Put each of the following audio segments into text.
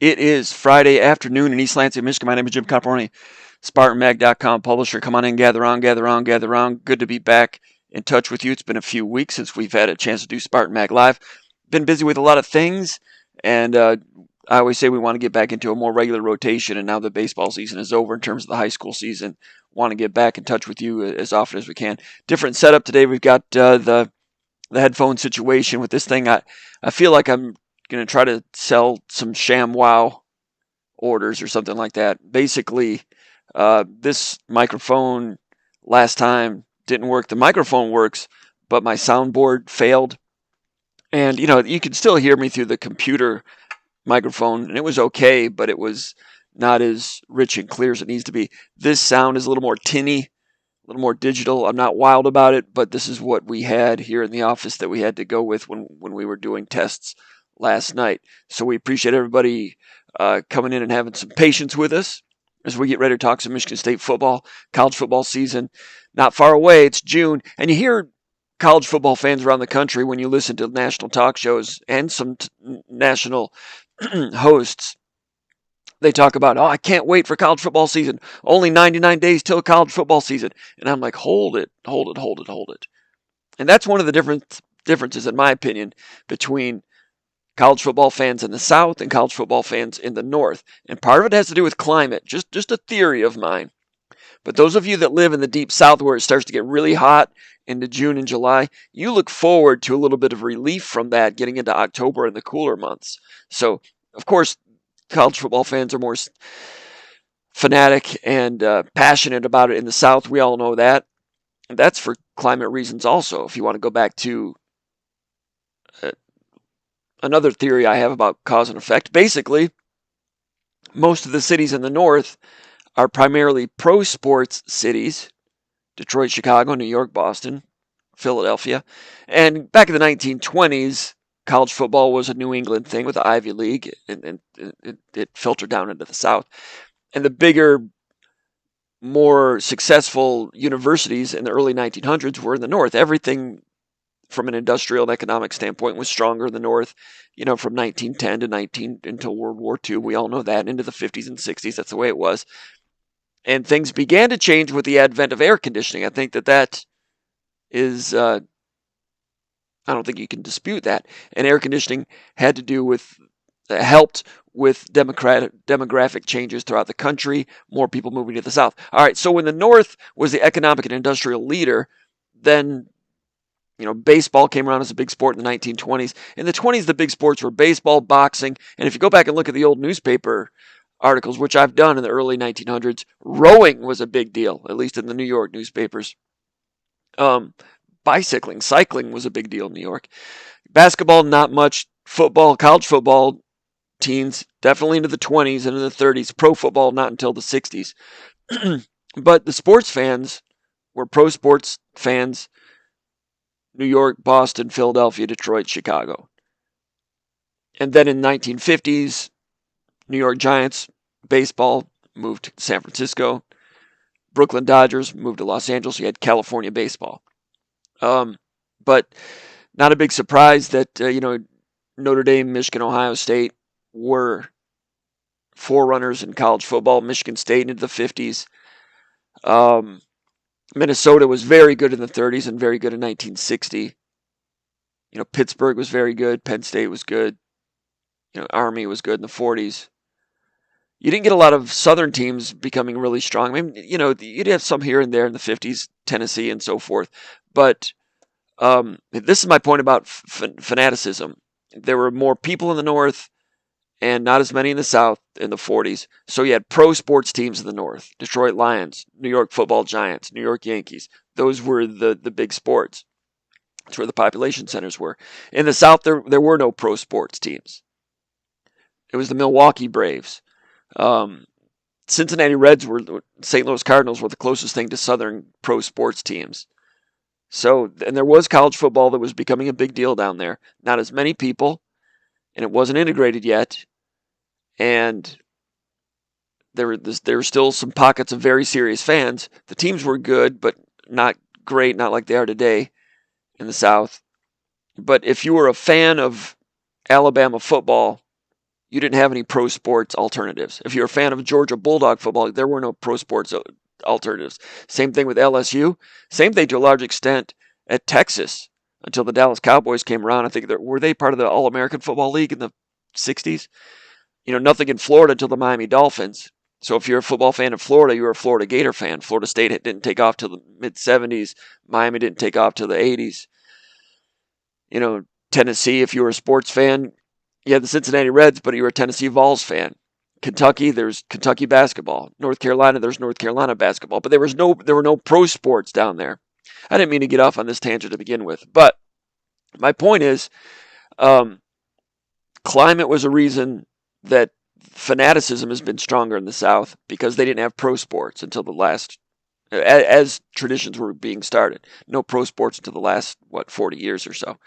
It is Friday afternoon in East Lansing, Michigan. My name is Jim Comparoni, SpartanMag.com publisher. Come on in, gather on, gather on, gather on. Good to be back in touch with you. It's been a few weeks since we've had a chance to do Spartan Mag Live. Been busy with a lot of things, and I always say we want to get back into a more regular rotation, and now the baseball season is over in terms of the high school season. Want to get back in touch with you as often as we can. Different setup today. We've got the headphone situation with this thing. I feel like I'm going to try to sell some ShamWow orders or something like that. Basically, this microphone last time didn't work. The microphone works, but my soundboard failed. And, you can still hear me through the computer microphone, and it was okay, but it was not as rich and clear as it needs to be. This sound is a little more tinny, a little more digital. I'm not wild about it, but this is what we had here in the office that we had to go with when we were doing tests last night. So we appreciate everybody coming in and having some patience with us as we get ready to talk some Michigan State football. College football season not far away. It's June, and you hear college football fans around the country when you listen to national talk shows and some national hosts. They talk about, I can't wait for college football season. Only 99 days till college football season. And I'm like, hold it. And that's one of the differences, in my opinion, between college football fans in the South and college football fans in the North. And part of it has to do with climate, just a theory of mine. But those of you that live in the deep South where it starts to get really hot into June and July, you look forward to a little bit of relief from that getting into October and the cooler months. So, of course, college football fans are more fanatic and passionate about it in the South. We all know that. And that's for climate reasons also. If you want to go back to another theory I have about cause and effect, basically, most of the cities in the North are primarily pro sports cities: Detroit, Chicago, New York, Boston, Philadelphia. And back in the 1920s, college football was a New England thing with the Ivy League, and it filtered down into the South. And the bigger, more successful universities in the early 1900s were in the North. Everything from an industrial and economic standpoint was stronger in the North, from 1910 to until World War II. We all know that, into the 50s and 60s. That's the way it was. And things began to change with the advent of air conditioning. I think that is, I don't think you can dispute that. And air conditioning had to do with, helped with demographic changes throughout the country, more people moving to the South. All right, so when the North was the economic and industrial leader, then baseball came around as a big sport in the 1920s. In the 20s, the big sports were baseball, boxing, and if you go back and look at the old newspaper articles, which I've done in the early 1900s, rowing was a big deal, at least in the New York newspapers. Bicycling, cycling was a big deal in New York. Basketball, not much. Football, college football, teens, definitely into the 20s and in the 30s. Pro football, not until the 60s. But the sports fans were pro sports fans: New York, Boston, Philadelphia, Detroit, Chicago. And then in the 1950s, New York Giants baseball moved to San Francisco. Brooklyn Dodgers moved to Los Angeles. You had California baseball. But not a big surprise that, Notre Dame, Michigan, Ohio State were forerunners in college football. Michigan State into the 50s. Minnesota was very good in the 30s and very good in 1960. Pittsburgh was very good. Penn State was good. Army was good in the 40s. You didn't get a lot of Southern teams becoming really strong. I mean, you'd have some here and there in the 50s, Tennessee and so forth. But this is my point about fanaticism. There were more people in the North and not as many in the South in the 40s. So you had pro sports teams in the North: Detroit Lions, New York Football Giants, New York Yankees. Those were the big sports. That's where the population centers were. In the South, there were no pro sports teams. It was the Milwaukee Braves. Cincinnati Reds St. Louis Cardinals were the closest thing to Southern pro sports teams. So, and there was college football that was becoming a big deal down there. Not as many people, and it wasn't integrated yet. And there were still some pockets of very serious fans. The teams were good, but not great, not like they are today in the South. But if you were a fan of Alabama football, you didn't have any pro sports alternatives. If you're a fan of Georgia Bulldog football, there were no pro sports alternatives. Same thing with LSU. Same thing to a large extent at Texas until the Dallas Cowboys came around. I think were they part of the All-American Football League in the 60s? Nothing in Florida until the Miami Dolphins. So if you're a football fan in Florida, you're a Florida Gator fan. Florida State didn't take off till the mid-70s. Miami didn't take off till the 80s. Tennessee, if you were a sports fan, you had the Cincinnati Reds, but you were a Tennessee Vols fan. Kentucky, there's Kentucky basketball. North Carolina, there's North Carolina basketball. But there were no pro sports down there. I didn't mean to get off on this tangent to begin with. But my point is, climate was a reason that fanaticism has been stronger in the South because they didn't have pro sports until the last, as traditions were being started. No pro sports until the last, 40 years or so.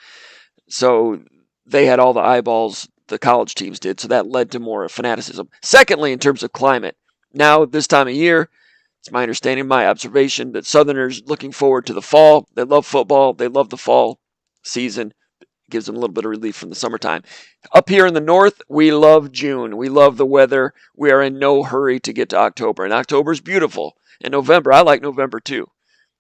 So they had all the eyeballs the college teams did, so that led to more fanaticism. Secondly, in terms of climate, now this time of year, it's my understanding, my observation, that Southerners looking forward to the fall. They love football. They love the fall season. It gives them a little bit of relief from the summertime. Up here in the north, we love June. We love the weather. We are in no hurry to get to October, and October is beautiful. And November, I like November too.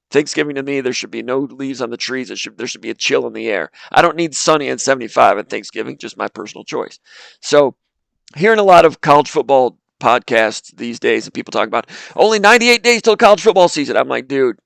Thanksgiving to me, there should be no leaves on the trees. There should be a chill in the air. I don't need sunny and 75 on Thanksgiving, just my personal choice. So, hearing a lot of college football podcasts these days and people talking about only 98 days till college football season. I'm like, dude,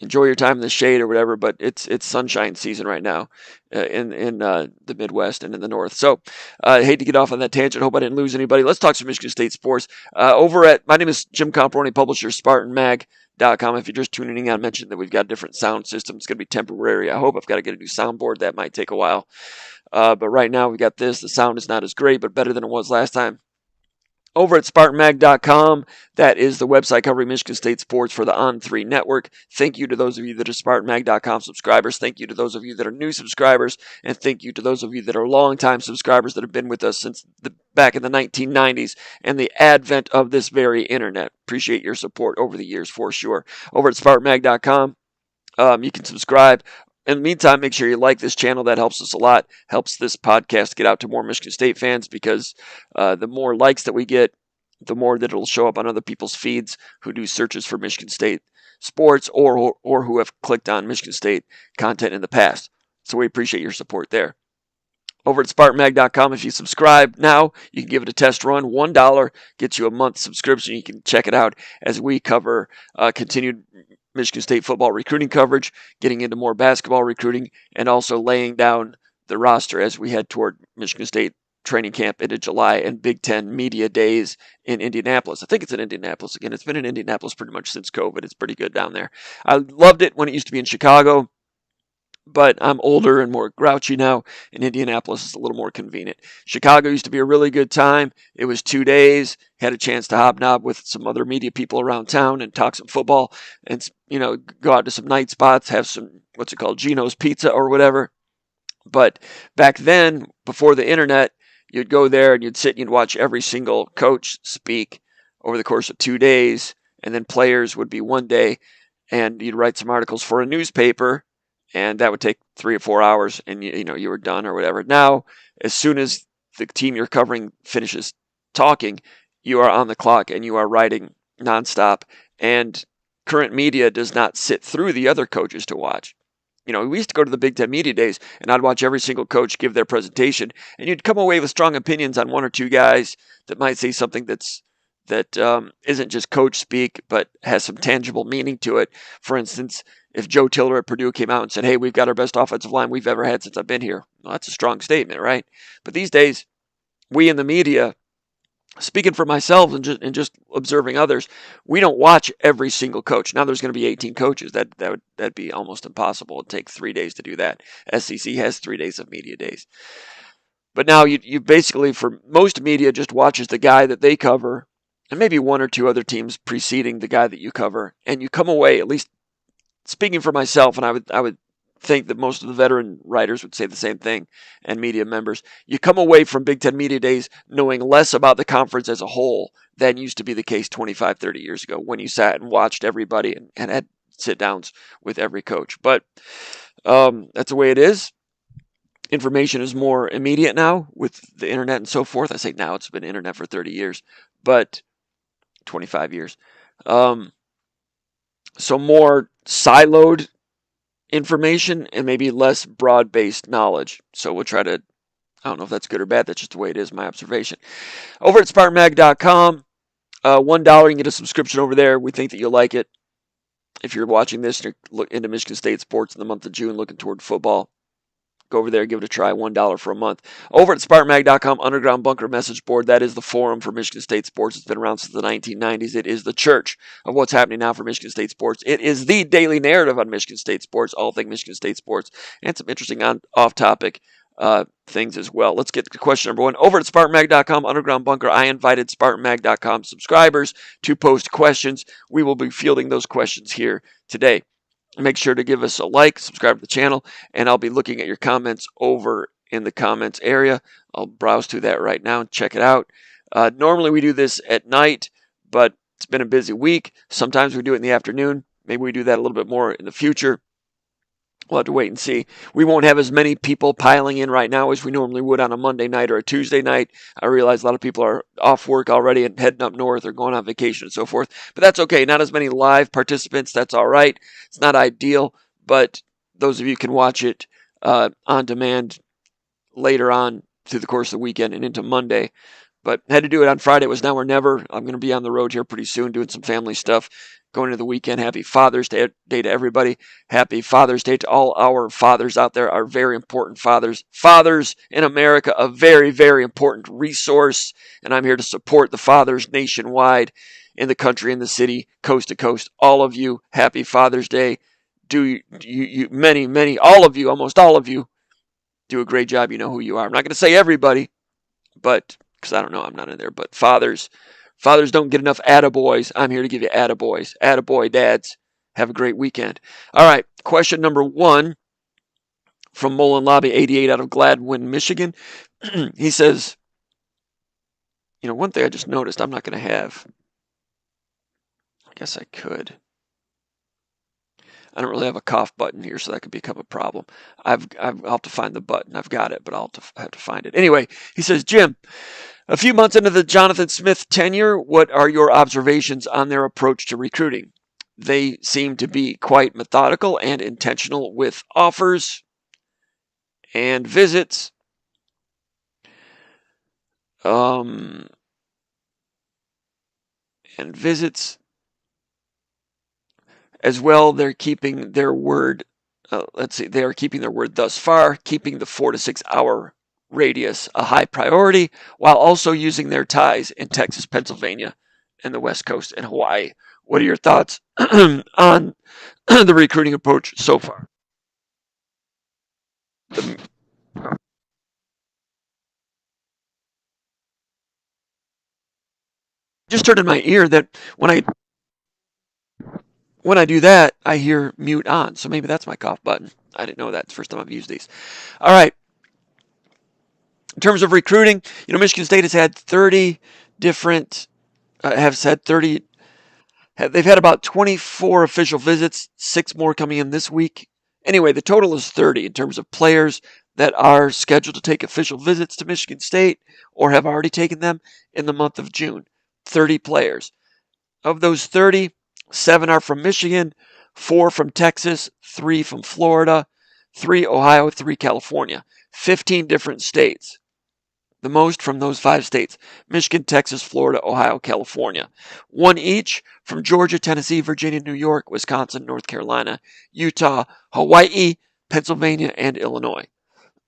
enjoy your time in the shade or whatever, but it's sunshine season right now in the Midwest and in the North. So I hate to get off on that tangent. Hope I didn't lose anybody. Let's talk some Michigan State sports. My name is Jim Comparoni, publisher, SpartanMag.com. If you're just tuning in, I mentioned that we've got a different sound system. It's going to be temporary. I hope I've got to get a new soundboard. That might take a while. But right now we got this. The sound is not as great, but better than it was last time. Over at SpartanMag.com, that is the website covering Michigan State sports for the On3 network. Thank you to those of you that are SpartanMag.com subscribers. Thank you to those of you that are new subscribers. And thank you to those of you that are longtime subscribers that have been with us since back in the 1990s and the advent of this very internet. Appreciate your support over the years for sure. Over at SpartanMag.com, you can subscribe. In the meantime, make sure you like this channel. That helps us a lot. Helps this podcast get out to more Michigan State fans because the more likes that we get, the more that it'll show up on other people's feeds who do searches for Michigan State sports or who have clicked on Michigan State content in the past. So we appreciate your support there. Over at SpartanMag.com, if you subscribe now, you can give it a test run. $1 gets you a month subscription. You can check it out as we cover continued Michigan State football recruiting coverage, getting into more basketball recruiting, and also laying down the roster as we head toward Michigan State training camp into July and Big Ten media days in Indianapolis. I think it's in Indianapolis again. It's been in Indianapolis pretty much since COVID. It's pretty good down there. I loved it when it used to be in Chicago, but I'm older and more grouchy now, and Indianapolis is a little more convenient. Chicago used to be a really good time. It was 2 days. Had a chance to hobnob with some other media people around town and talk some football and, go out to some night spots, have some, Gino's Pizza or whatever. But back then, before the internet, you'd go there and you'd sit and you'd watch every single coach speak over the course of 2 days, and then players would be 1 day, and you'd write some articles for a newspaper, and that would take 3 or 4 hours, and you were done or whatever. Now, as soon as the team you're covering finishes talking, you are on the clock and you are writing nonstop. And current media does not sit through the other coaches to watch. We used to go to the Big Ten media days, and I'd watch every single coach give their presentation, and you'd come away with strong opinions on one or two guys that might say something that isn't just coach speak, but has some tangible meaning to it. For instance, if Joe Tiller at Purdue came out and said, "Hey, we've got our best offensive line we've ever had since I've been here," well, that's a strong statement, right? But these days, we in the media, speaking for myself and just observing others, we don't watch every single coach. Now there's going to be 18 coaches. That'd be almost impossible. It'd take 3 days to do that. SEC has 3 days of media days. But now you basically, for most media, just watches the guy that they cover and maybe one or two other teams preceding the guy that you cover. And you come away, at least speaking for myself, and I would think that most of the veteran writers would say the same thing, and media members, you come away from Big Ten Media Days knowing less about the conference as a whole than used to be the case 25, 30 years ago when you sat and watched everybody and had sit-downs with every coach. But that's the way it is. information is more immediate now with the internet and so forth. I say now, it's been internet for 30 years, but 25 years. So more siloed information and maybe less broad-based knowledge. So we'll try to, I don't know if that's good or bad. That's just the way it is, my observation. Over at SpartanMag.com, $1, you can get a subscription over there. We think that you'll like it. If you're watching this and you're into Michigan State sports in the month of June, looking toward football, go over there, give it a try, $1 for a month. Over at SpartanMag.com, Underground Bunker Message Board, that is the forum for Michigan State sports. It's been around since the 1990s. It is the church of what's happening now for Michigan State sports. It is the daily narrative on Michigan State sports, all things Michigan State sports, and some interesting off-topic things as well. Let's get to question number one. Over at SpartanMag.com, Underground Bunker, I invited SpartanMag.com subscribers to post questions. We will be fielding those questions here today. Make sure to give us a like, subscribe to the channel, and I'll be looking at your comments over in the comments area. I'll browse through that right now and check it out. Normally we do this at night, but it's been a busy week. Sometimes we do it in the afternoon. Maybe we do that a little bit more in the future. We'll have to wait and see. We won't have as many people piling in right now as we normally would on a Monday night or a Tuesday night. I realize a lot of people are off work already and heading up north or going on vacation and so forth. But that's okay. Not as many live participants. That's all right. It's not ideal, but those of you can watch it on demand later on through the course of the weekend and into Monday. But had to do it on Friday. It was now or never. I'm going to be on the road here pretty soon doing some family stuff. Going into the weekend. Happy Father's Day to everybody. Happy Father's Day to all our fathers out there, our very important fathers. Fathers in America, a very, very important resource. And I'm here to support the fathers nationwide, in the country, in the city, coast to coast. All of you, happy Father's Day. Many, all of you, almost all of you, do a great job. You know who you are. I'm not going to say everybody, but because I don't know, I'm not in there. But fathers don't get enough attaboys. I'm here to give you attaboys. Attaboy dads. Have a great weekend. All right, question number one from Mullen Lobby 88 out of Gladwin, Michigan. He says, one thing I just noticed I'm not going to have. I guess I could. I don't really have a cough button here, so that could become a problem. I'll have to find the button. I've got it, but I'll have to find it. Anyway, he says, Jim, a few months into the Jonathan Smith tenure, what are your observations on their approach to recruiting? They seem to be quite methodical and intentional with offers and visits. As well, they're keeping their word. They are keeping their word thus far, keeping the 4 to 6 hour radius a high priority, while also using their ties in Texas, Pennsylvania, and the West Coast and Hawaii. What are your thoughts on the recruiting approach so far? Just heard in my ear that when I do that, I hear mute on. So maybe that's my cough button. I didn't know that. It's the first time I've used these. All right. In terms of recruiting, Michigan State has had 30 different, they've had about 24 official visits, 6 more coming in this week. Anyway, the total is 30 in terms of players that are scheduled to take official visits to Michigan State or have already taken them in the month of June. 30 players. Of those 30, 7 are from Michigan, 4 from Texas, 3 from Florida, 3 Ohio, 3 California. 15 different states. The most from those 5 states: Michigan, Texas, Florida, Ohio, California. 1 each from Georgia, Tennessee, Virginia, New York, Wisconsin, North Carolina, Utah, Hawaii, Pennsylvania, and Illinois.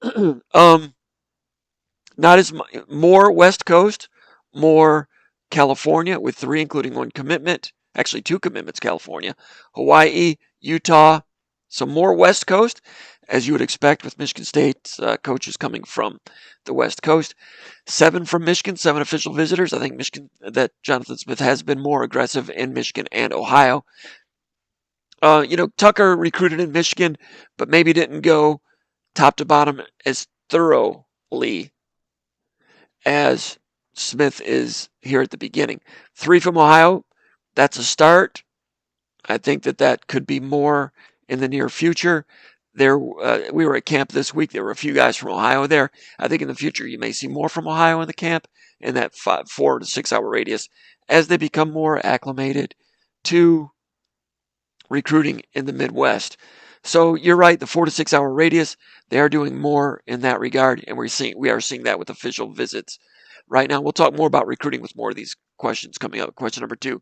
Not as much. More West Coast, more California, with 3, including 1 commitment. Actually, 2 commitments, California. Hawaii, Utah. So more West Coast, as you would expect with Michigan State's coaches coming from the West Coast. 7 from Michigan, 7 official visitors. I think that Jonathan Smith has been more aggressive in Michigan and Ohio. Tucker recruited in Michigan, but maybe didn't go top to bottom as thoroughly as Smith is here at the beginning. 3 from Ohio. That's a start. I think that could be more in the near future. we were at camp this week. There were a few guys from Ohio there. I think in the future you may see more from Ohio in the camp in that 4 to 6 hour radius as they become more acclimated to recruiting in the Midwest. So you're right, the 4 to 6 hour radius, they are doing more in that regard, and we are seeing that with official visits. Right now, we'll talk more about recruiting with more of these questions coming up. Question number 2.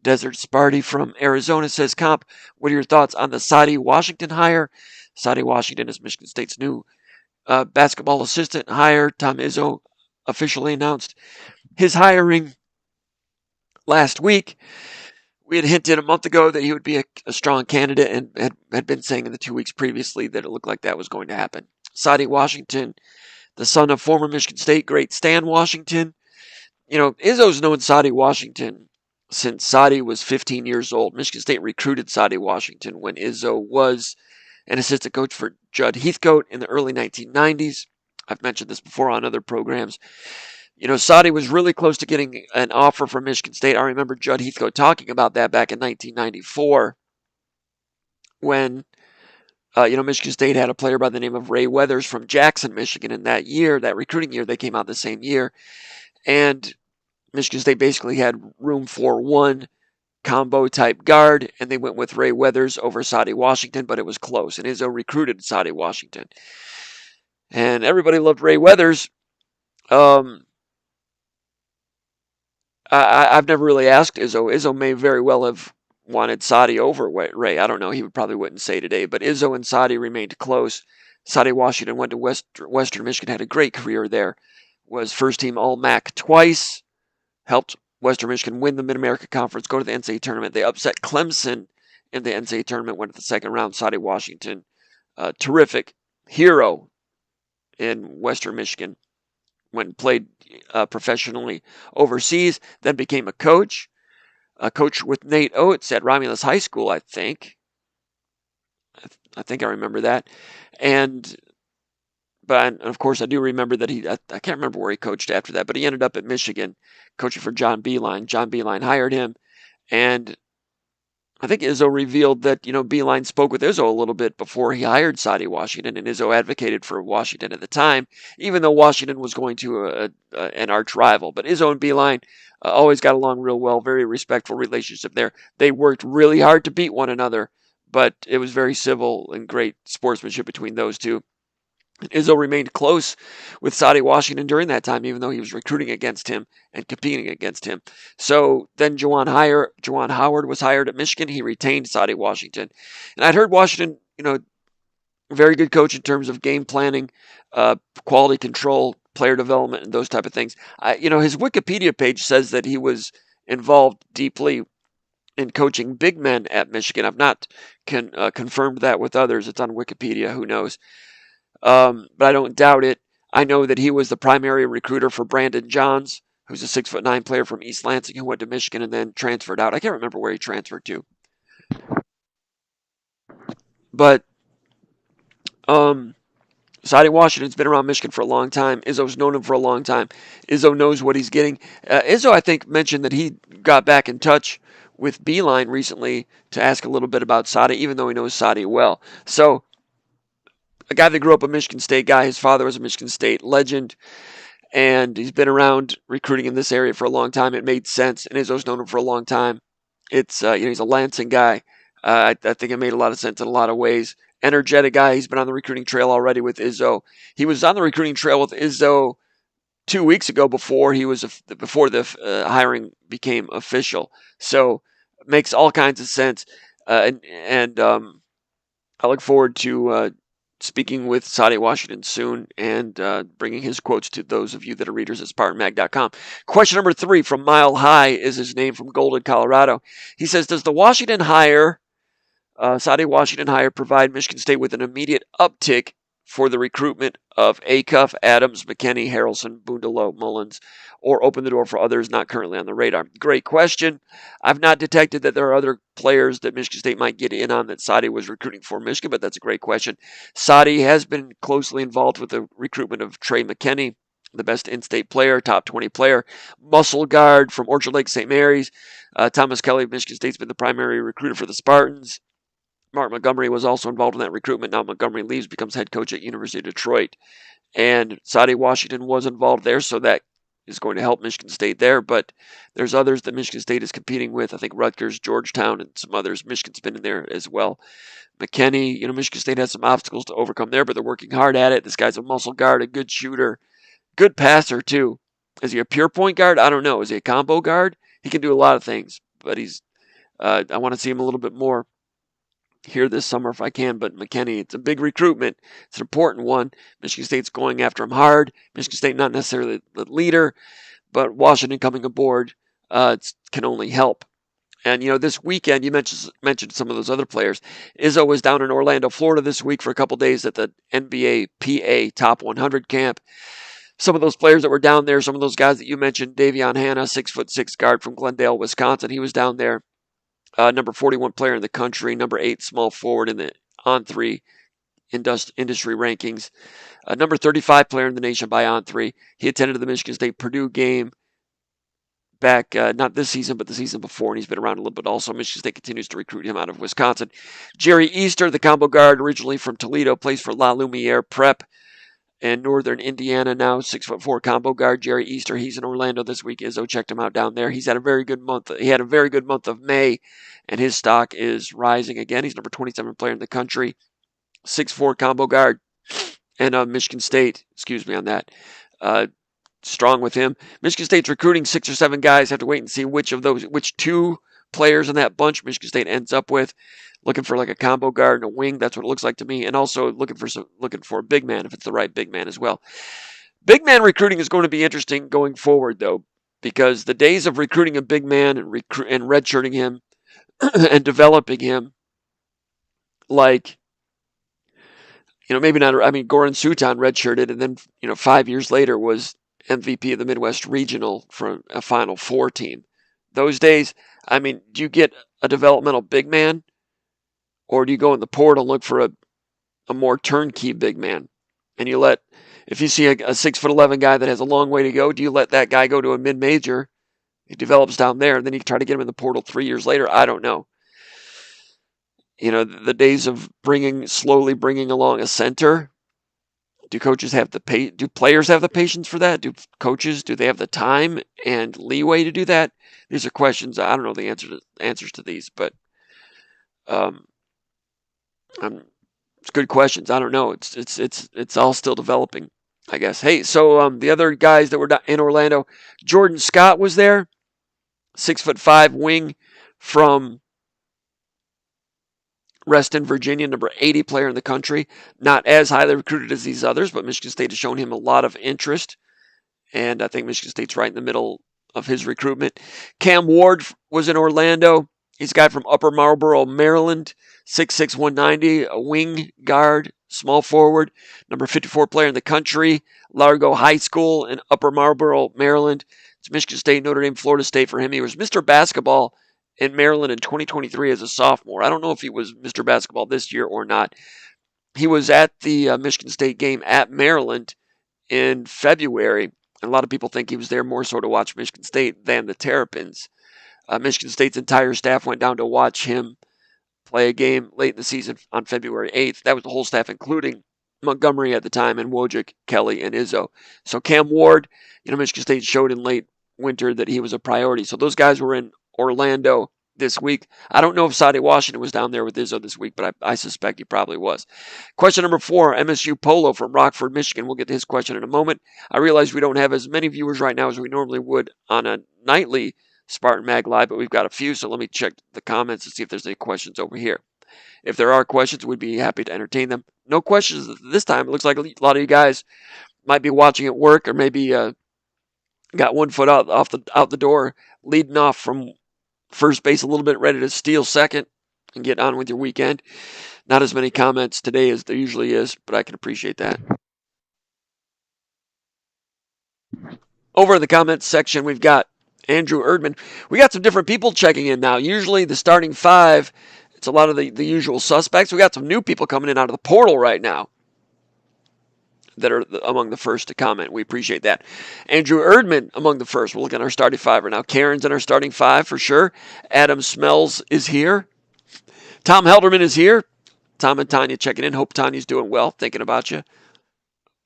Desert Sparty from Arizona says, Comp, what are your thoughts on the Sadie Washington hire? Sadie Washington is Michigan State's new basketball assistant hire. Tom Izzo officially announced his hiring last week. We had hinted a month ago that he would be a strong candidate and had been saying in the 2 weeks previously that it looked like that was going to happen. Sadie Washington, the son of former Michigan State great Stan Washington. You know, Izzo's known Sadie Washington since Sadie was 15 years old. Michigan State recruited Sadie Washington when Izzo was an assistant coach for Judd Heathcote in the early 1990s. I've mentioned this before on other programs. You know, Sadie was really close to getting an offer from Michigan State. I remember Judd Heathcote talking about that back in 1994 when, Michigan State had a player by the name of Ray Weathers from Jackson, Michigan. In that year, that recruiting year, they came out the same year. And Michigan State basically had room for one combo type guard, and they went with Ray Weathers over Sadie Washington, but it was close. And Izzo recruited Sadie Washington. And everybody loved Ray Weathers. I've never really asked Izzo. Izzo may very well have wanted Sadie over Ray. I don't know. He probably wouldn't say today. But Izzo and Sadie remained close. Sadie Washington went to Western Michigan, had a great career there. Was first team All-MAC twice. Helped Western Michigan win the Mid-America Conference, go to the NCAA tournament. They upset Clemson in the NCAA tournament, went to the second round. Sadie Washington, terrific hero in Western Michigan. Went and played professionally overseas, then became a coach with Nate Oates at Romulus High School, I think. I think I remember that. But of course, I do remember that I can't remember where he coached after that, but he ended up at Michigan coaching for John Beilein. John Beilein hired him, and I think Izzo revealed that, Beilein spoke with Izzo a little bit before he hired Sadie Washington, and Izzo advocated for Washington at the time, even though Washington was going to an arch rival. But Izzo and Beilein always got along real well, very respectful relationship there. They worked really hard to beat one another, but it was very civil and great sportsmanship between those two. Izzo remained close with Sadie Washington during that time, even though he was recruiting against him and competing against him. So then Juwan Howard was hired at Michigan. He retained Sadie Washington. And I'd heard Washington, very good coach in terms of game planning, quality control, player development, and those type of things. His Wikipedia page says that he was involved deeply in coaching big men at Michigan. I've not confirmed that with others. It's on Wikipedia. Who knows? But I don't doubt it. I know that he was the primary recruiter for Brandon Johns, who's a 6'9" player from East Lansing who went to Michigan and then transferred out. I can't remember where he transferred to. But Sadie Washington's been around Michigan for a long time. Izzo's known him for a long time. Izzo knows what he's getting. Izzo, I think, mentioned that he got back in touch with Beilein recently to ask a little bit about Sadie, even though he knows Sadie well. So, a guy that grew up a Michigan State guy. His father was a Michigan State legend, and he's been around recruiting in this area for a long time. It made sense, and Izzo's known him for a long time. It's he's a Lansing guy. I think it made a lot of sense in a lot of ways. Energetic guy. He's been on the recruiting trail already with Izzo. He was on the recruiting trail with Izzo 2 weeks ago before the hiring became official. So it makes all kinds of sense, and I look forward to speaking with Sadie Washington soon and bringing his quotes to those of you that are readers at SpartanMag.com. Question number 3 from Mile High is his name, from Golden, Colorado. He says, does the Sadie Washington hire provide Michigan State with an immediate uptick for the recruitment of Acuff, Adams, McKinney, Harrelson, Bundalo, Mullins, or open the door for others not currently on the radar? Great question. I've not detected that there are other players that Michigan State might get in on that Sadie was recruiting for Michigan, but that's a great question. Sadie has been closely involved with the recruitment of Trey McKinney, the best in-state player, top 20 player, muscle guard from Orchard Lake St. Mary's. Thomas Kelly of Michigan State's been the primary recruiter for the Spartans. Mark Montgomery was also involved in that recruitment. Now Montgomery leaves, becomes head coach at University of Detroit. And Sadie Washington was involved there, so that is going to help Michigan State there. But there's others that Michigan State is competing with. I think Rutgers, Georgetown, and some others. Michigan's been in there as well. McKinney, Michigan State has some obstacles to overcome there, but they're working hard at it. This guy's a muscle guard, a good shooter, good passer too. Is he a pure point guard? I don't know. Is he a combo guard? He can do a lot of things, but he's. I want to see him a little bit more here this summer if I can. But McKinney, it's a big recruitment. It's an important one. Michigan State's going after him hard. Michigan State not necessarily the leader, but Washington coming aboard can only help. And, this weekend, you mentioned some of those other players. Izzo was down in Orlando, Florida this week for a couple days at the NBA PA Top 100 camp. Some of those players that were down there, some of those guys that you mentioned, Davion Hanna, 6'6" guard from Glendale, Wisconsin, he was down there. Number 41 player in the country, number 8 small forward in the On3 industry rankings. Number 35 player in the nation by On3. He attended the Michigan State-Purdue game back, not this season, but the season before, and he's been around a little bit also. Michigan State continues to recruit him out of Wisconsin. Jerry Easter, the combo guard, originally from Toledo, plays for La Lumiere Prep in northern Indiana now, 6'4" combo guard. Jerry Easter, he's in Orlando this week. Izzo checked him out down there. He's had a very good month. He had a very good month of May, and his stock is rising again. He's number 27 player in the country, 6'4" combo guard, and Michigan State, excuse me on that, strong with him. Michigan State's recruiting 6 or 7 guys. Have to wait and see which 2 players in that bunch Michigan State ends up with. Looking for like a combo guard and a wing. That's what it looks like to me. And also looking for a big man if it's the right big man as well. Big man recruiting is going to be interesting going forward though, because the days of recruiting a big man and redshirting him and developing him, like, maybe not. I mean, Goran Sutan redshirted and then 5 years later was MVP of the Midwest Regional from a Final Four team. Those days, I mean, do you get a developmental big man? Or do you go in the portal and look for a more turnkey big man? And if you see a 6'11" guy that has a long way to go, do you let that guy go to a mid-major? He develops down there, and then you try to get him in the portal 3 years later? I don't know. The days of slowly bringing along a center. Do players have the patience for that? Do they have the time and leeway to do that? These are questions. I don't know the answers to these, but it's good questions. I don't know. It's all still developing, I guess. Hey, so the other guys that were in Orlando, Jordan Scott was there, 6'5" wing from Reston, Virginia, number 80 player in the country. Not as highly recruited as these others, but Michigan State has shown him a lot of interest, and I think Michigan State's right in the middle of his recruitment. Cam Ward was in Orlando. He's a guy from Upper Marlboro, Maryland, 6'6", 190, a wing guard, small forward, number 54 player in the country, Largo High School in Upper Marlboro, Maryland. It's Michigan State, Notre Dame, Florida State for him. He was Mr. Basketball in Maryland in 2023 as a sophomore. I don't know if he was Mr. Basketball this year or not. He was at the Michigan State game at Maryland in February. And a lot of people think he was there more so to watch Michigan State than the Terrapins. Michigan State's entire staff went down to watch him play a game late in the season on February 8th. That was the whole staff, including Montgomery at the time, and Wojcik, Kelly, and Izzo. So Cam Ward, Michigan State showed in late winter that he was a priority. So those guys were in Orlando this week. I don't know if Sadie Washington was down there with Izzo this week, but I suspect he probably was. Question number 4, MSU Polo from Rockford, Michigan. We'll get to his question in a moment. I realize we don't have as many viewers right now as we normally would on a nightly SpartanMag Live, but we've got a few, so let me check the comments and see if there's any questions over here. If there are questions, we'd be happy to entertain them. No questions this time. It looks like a lot of you guys might be watching at work, or maybe got one foot out the door, leading off from first base a little bit, ready to steal second and get on with your weekend. Not as many comments today as there usually is, but I can appreciate that. Over in the comments section, we've got Andrew Erdman. We got some different people checking in now. Usually the starting 5, it's a lot of the usual suspects. We got some new people coming in out of the portal right now that are among the first to comment. We appreciate that. Andrew Erdman among the first. We're looking at our starting 5 right now. Karen's in our starting 5 for sure. Adam Smells is here. Tom Helderman is here. Tom and Tanya checking in. Hope Tanya's doing well. Thinking about you.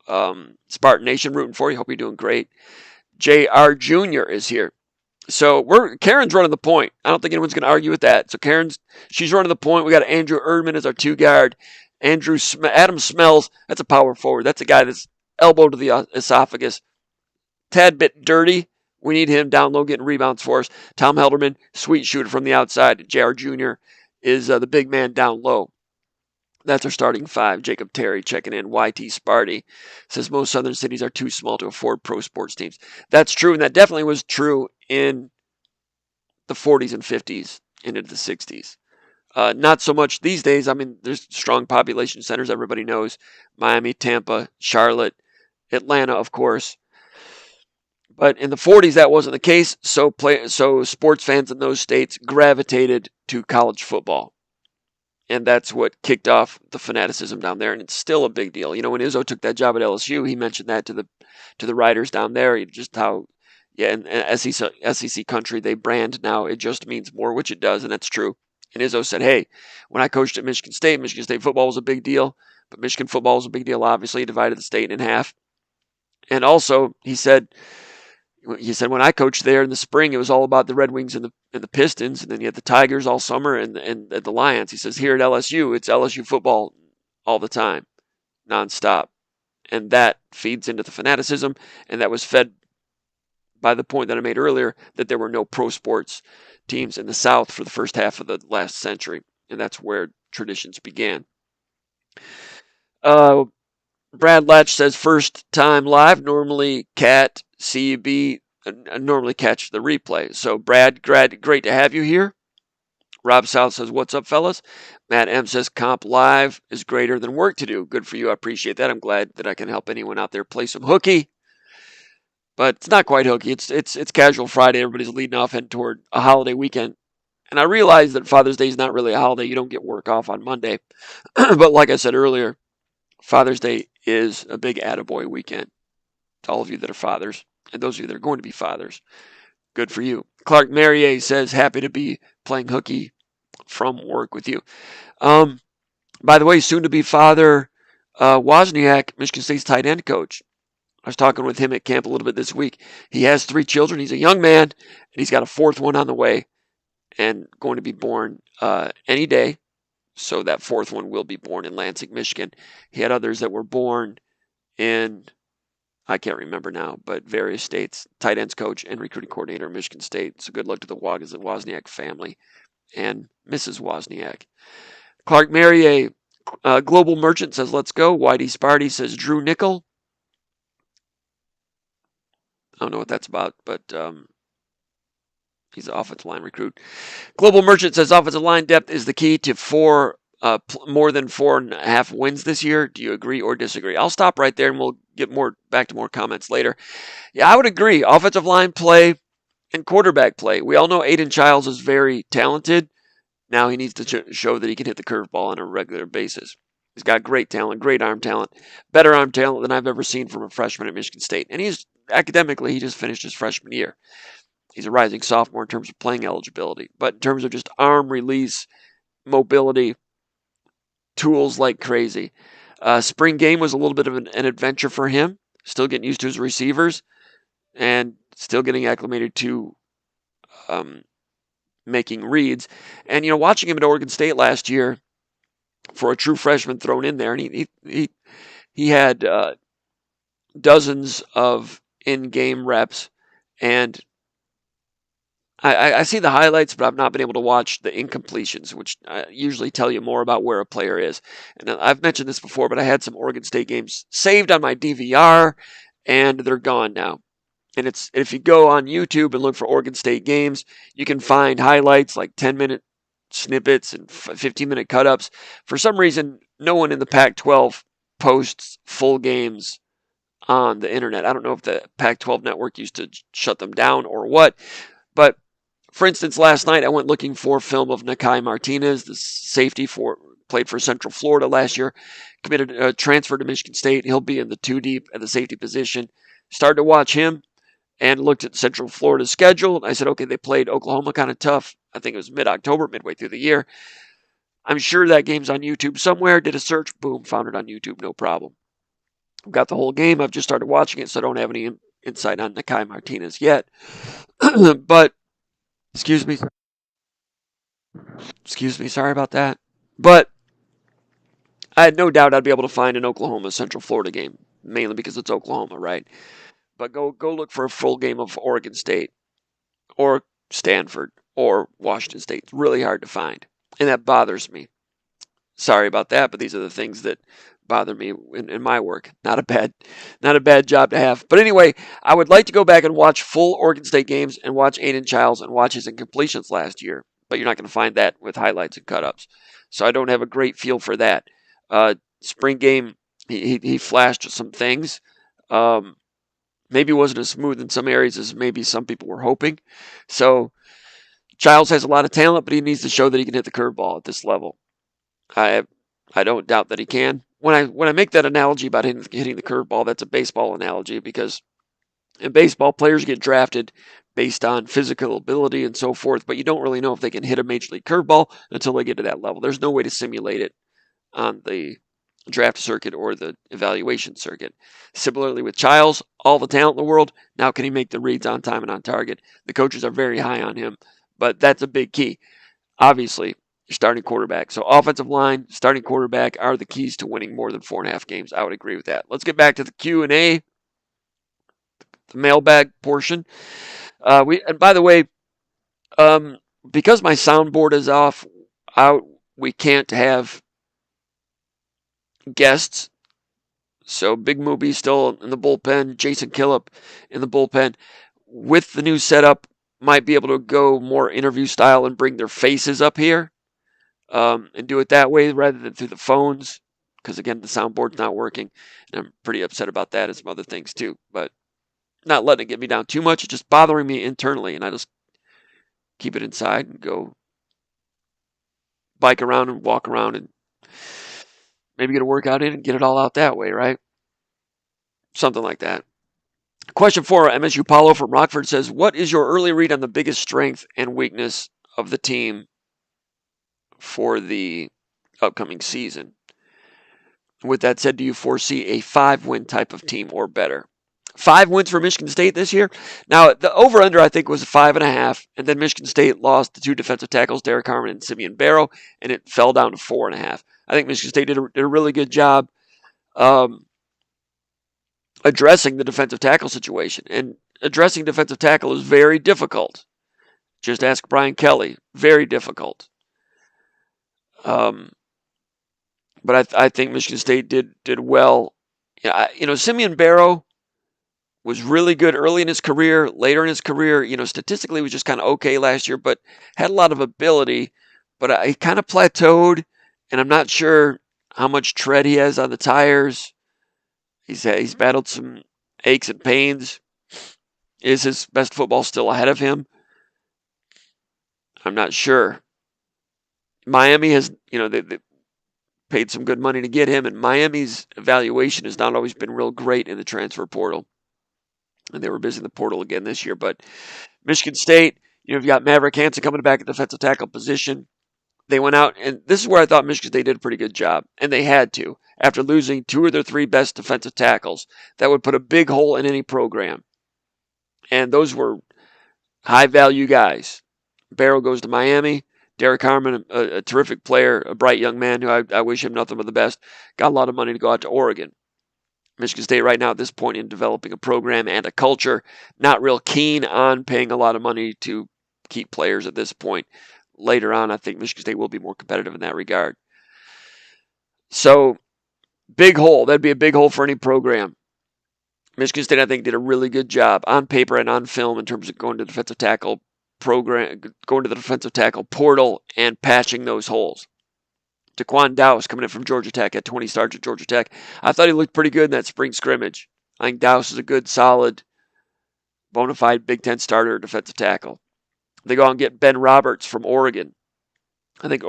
Spartan Nation rooting for you. Hope you're doing great. J.R. Jr. is here. So Karen's running the point. I don't think anyone's going to argue with that. So she's running the point. We got Andrew Erdman as our 2-guard. Adam Smells, that's a power forward. That's a guy that's elbow to the esophagus. Tad bit dirty. We need him down low getting rebounds for us. Tom Helderman, sweet shooter from the outside. J.R. Jr. is the big man down low. That's our starting 5. Jacob Terry checking in. YT Sparty says most southern cities are too small to afford pro sports teams. That's true, and that definitely was true in the 40s and 50s and into the 60s. Not so much these days. I mean, there's strong population centers, everybody knows. Miami, Tampa, Charlotte, Atlanta, of course. But in the 40s, that wasn't the case, so sports fans in those states gravitated to college football. And that's what kicked off the fanaticism down there, and it's still a big deal. You know, when Izzo took that job at LSU, he mentioned that to the writers down there, just how, in SEC country, they brand now, it just means more, which it does, and that's true. And Izzo said, hey, when I coached at Michigan State football was a big deal, but Michigan football was a big deal, obviously. He divided the state in half. And also, he said, when I coached there in the spring, it was all about the Red Wings and the Pistons, and then you had the Tigers all summer and the Lions. He says, here at LSU, it's LSU football all the time, nonstop. And that feeds into the fanaticism, and that was fed by the point that I made earlier that there were no pro sports teams in the South for the first half of the last century, and that's where traditions began. Brad Latch says, first time live, normally CUB, normally catch the replay. So Brad, great to have you here. Rob South says, what's up, fellas? Matt M says, comp live is greater than work to do. Good for you. I appreciate that. I'm glad that I can help anyone out there play some hooky. But it's not quite hooky. It's casual Friday. Everybody's leading off heading toward a holiday weekend. And I realize that Father's Day is not really a holiday. You don't get work off on Monday. But like I said earlier, Father's Day is a big attaboy weekend to all of you that are fathers, and those of you that are going to be fathers. Good for you. Clark Merrier says, happy to be playing hooky from work with you. By the way, soon to be father Wozniak, Michigan State's tight end coach. I was talking with him at camp a little bit this week. He has 3 children. He's a young man, and he's got a 4th one on the way and going to be born any day. So that 4th one will be born in Lansing, Michigan. He had others that were born in, I can't remember now, but various states. Tight ends coach and recruiting coordinator at Michigan State. So good luck to the Wozniak family and Mrs. Wozniak. Clark Merrier, Global Merchant says, let's go. Whitey Sparty says, Drew Nickel. I don't know what that's about, but he's an offensive line recruit. Global Merchant says offensive line depth is the key to more than 4.5 wins this year. Do you agree or disagree? I'll stop right there and we'll get back to more comments later. Yeah, I would agree. Offensive line play and quarterback play. We all know Aiden Childs is very talented. Now he needs to show that he can hit the curveball on a regular basis. He's got great talent, great arm talent, better arm talent than I've ever seen from a freshman at Michigan State. And academically, he just finished his freshman year. He's a rising sophomore in terms of playing eligibility. But in terms of just arm release, mobility, tools like crazy. Spring game was a little bit of an adventure for him. Still getting used to his receivers and still getting acclimated to making reads. And, watching him at Oregon State last year for a true freshman thrown in there, and he had dozens of in-game reps, and I see the highlights, but I've not been able to watch the incompletions, which usually tell you more about where a player is. And I've mentioned this before, but I had some Oregon State games saved on my DVR, and they're gone now. And if you go on YouTube and look for Oregon State games, you can find highlights like 10-minute snippets and 15-minute cut-ups. For some reason, no one in the Pac-12 posts full games on the internet. I don't know if the Pac-12 network used to shut them down or what, but for instance, last night I went looking for film of Nakai Martinez, the safety played for Central Florida last year, committed a transfer to Michigan State. He'll be in the 2 deep at the safety position. Started to watch him and looked at Central Florida's schedule. I said, okay, they played Oklahoma kind of tough. I think it was mid-October, midway through the year. I'm sure that game's on YouTube somewhere. Did a search, boom, found it on YouTube, no problem. I've got the whole game. I've just started watching it, so I don't have any insight on Nakai Martinez yet. But, excuse me, sorry about that. But I had no doubt I'd be able to find an Oklahoma Central Florida game, mainly because it's Oklahoma, right? But go look for a full game of Oregon State or Stanford or Washington State. It's really hard to find, and that bothers me. Sorry about that, but these are the things that bother me in my work. Not a bad job to have. But anyway, I would like to go back and watch full Oregon State games and watch Aiden Childs and watch his incompletions last year. But you're not going to find that with highlights and cut-ups. So I don't have a great feel for that. Spring game, he flashed some things. Maybe wasn't as smooth in some areas as maybe some people were hoping. So Childs has a lot of talent, but he needs to show that he can hit the curveball at this level. I don't doubt that he can. When I make that analogy about hitting the curveball, that's a baseball analogy, because in baseball, players get drafted based on physical ability and so forth, but you don't really know if they can hit a major league curveball until they get to that level. There's no way to simulate it on the draft circuit or the evaluation circuit. Similarly with Childs, all the talent in the world, now can he make the reads on time and on target? The coaches are very high on him, but that's a big key. Obviously, your starting quarterback. So offensive line, starting quarterback are the keys to winning more than 4.5 games. I would agree with that. Let's get back to the Q&A, the mailbag portion. And by the way, because my soundboard is out, we can't have guests. So Big Movie still in the bullpen, Jason Killip in the bullpen. With the new setup, might be able to go more interview style and bring their faces up here. And do it that way rather than through the phones, because again, the soundboard's not working, and I'm pretty upset about that and some other things too. But not letting it get me down too much; it's just bothering me internally, and I just keep it inside and go bike around and walk around and maybe get a workout in and get it all out that way, right? Something like that. Question 4, MSU Paulo from Rockford says, "What is your early read on the biggest strength and weakness of the team for the upcoming season? With that said, do you foresee a 5-win type of team or better?" 5 wins for Michigan State this year. Now, the over-under, I think, was 5.5, and then Michigan State lost the 2 defensive tackles, Derek Harmon and Simeon Barrow, and it fell down to 4.5. I think Michigan State did a really good job addressing the defensive tackle situation, and addressing defensive tackle is very difficult. Just ask Brian Kelly. Very difficult. But I think Michigan State did well. Simeon Barrow was really good early in his career. Later in his career, statistically was just kind of okay last year, but had a lot of ability. But he kind of plateaued, and I'm not sure how much tread he has on the tires. He's battled some aches and pains. Is his best football still ahead of him? I'm not sure. Miami has, they paid some good money to get him, and Miami's evaluation has not always been real great in the transfer portal. And they were busy in the portal again this year. But Michigan State, you've got Maverick Hansen coming back at defensive tackle position. They went out, and this is where I thought Michigan State did a pretty good job, and they had to, after losing 2 of their 3 best defensive tackles. That would put a big hole in any program. And those were high-value guys. Barrow goes to Miami. Derek Harmon, a terrific player, a bright young man who I wish him nothing but the best, got a lot of money to go out to Oregon. Michigan State right now at this point in developing a program and a culture, not real keen on paying a lot of money to keep players at this point. Later on, I think Michigan State will be more competitive in that regard. So, big hole. That'd be a big hole for any program. Michigan State, I think, did a really good job on paper and on film in terms of going to the defensive tackle program, going to the defensive tackle portal and patching those holes. Taquan Dowse coming in from Georgia Tech at 20 starts at Georgia Tech. I thought he looked pretty good in that spring scrimmage. I think Dowse is a good, solid, bona fide Big Ten starter defensive tackle. They go out and get Ben Roberts from Oregon. I think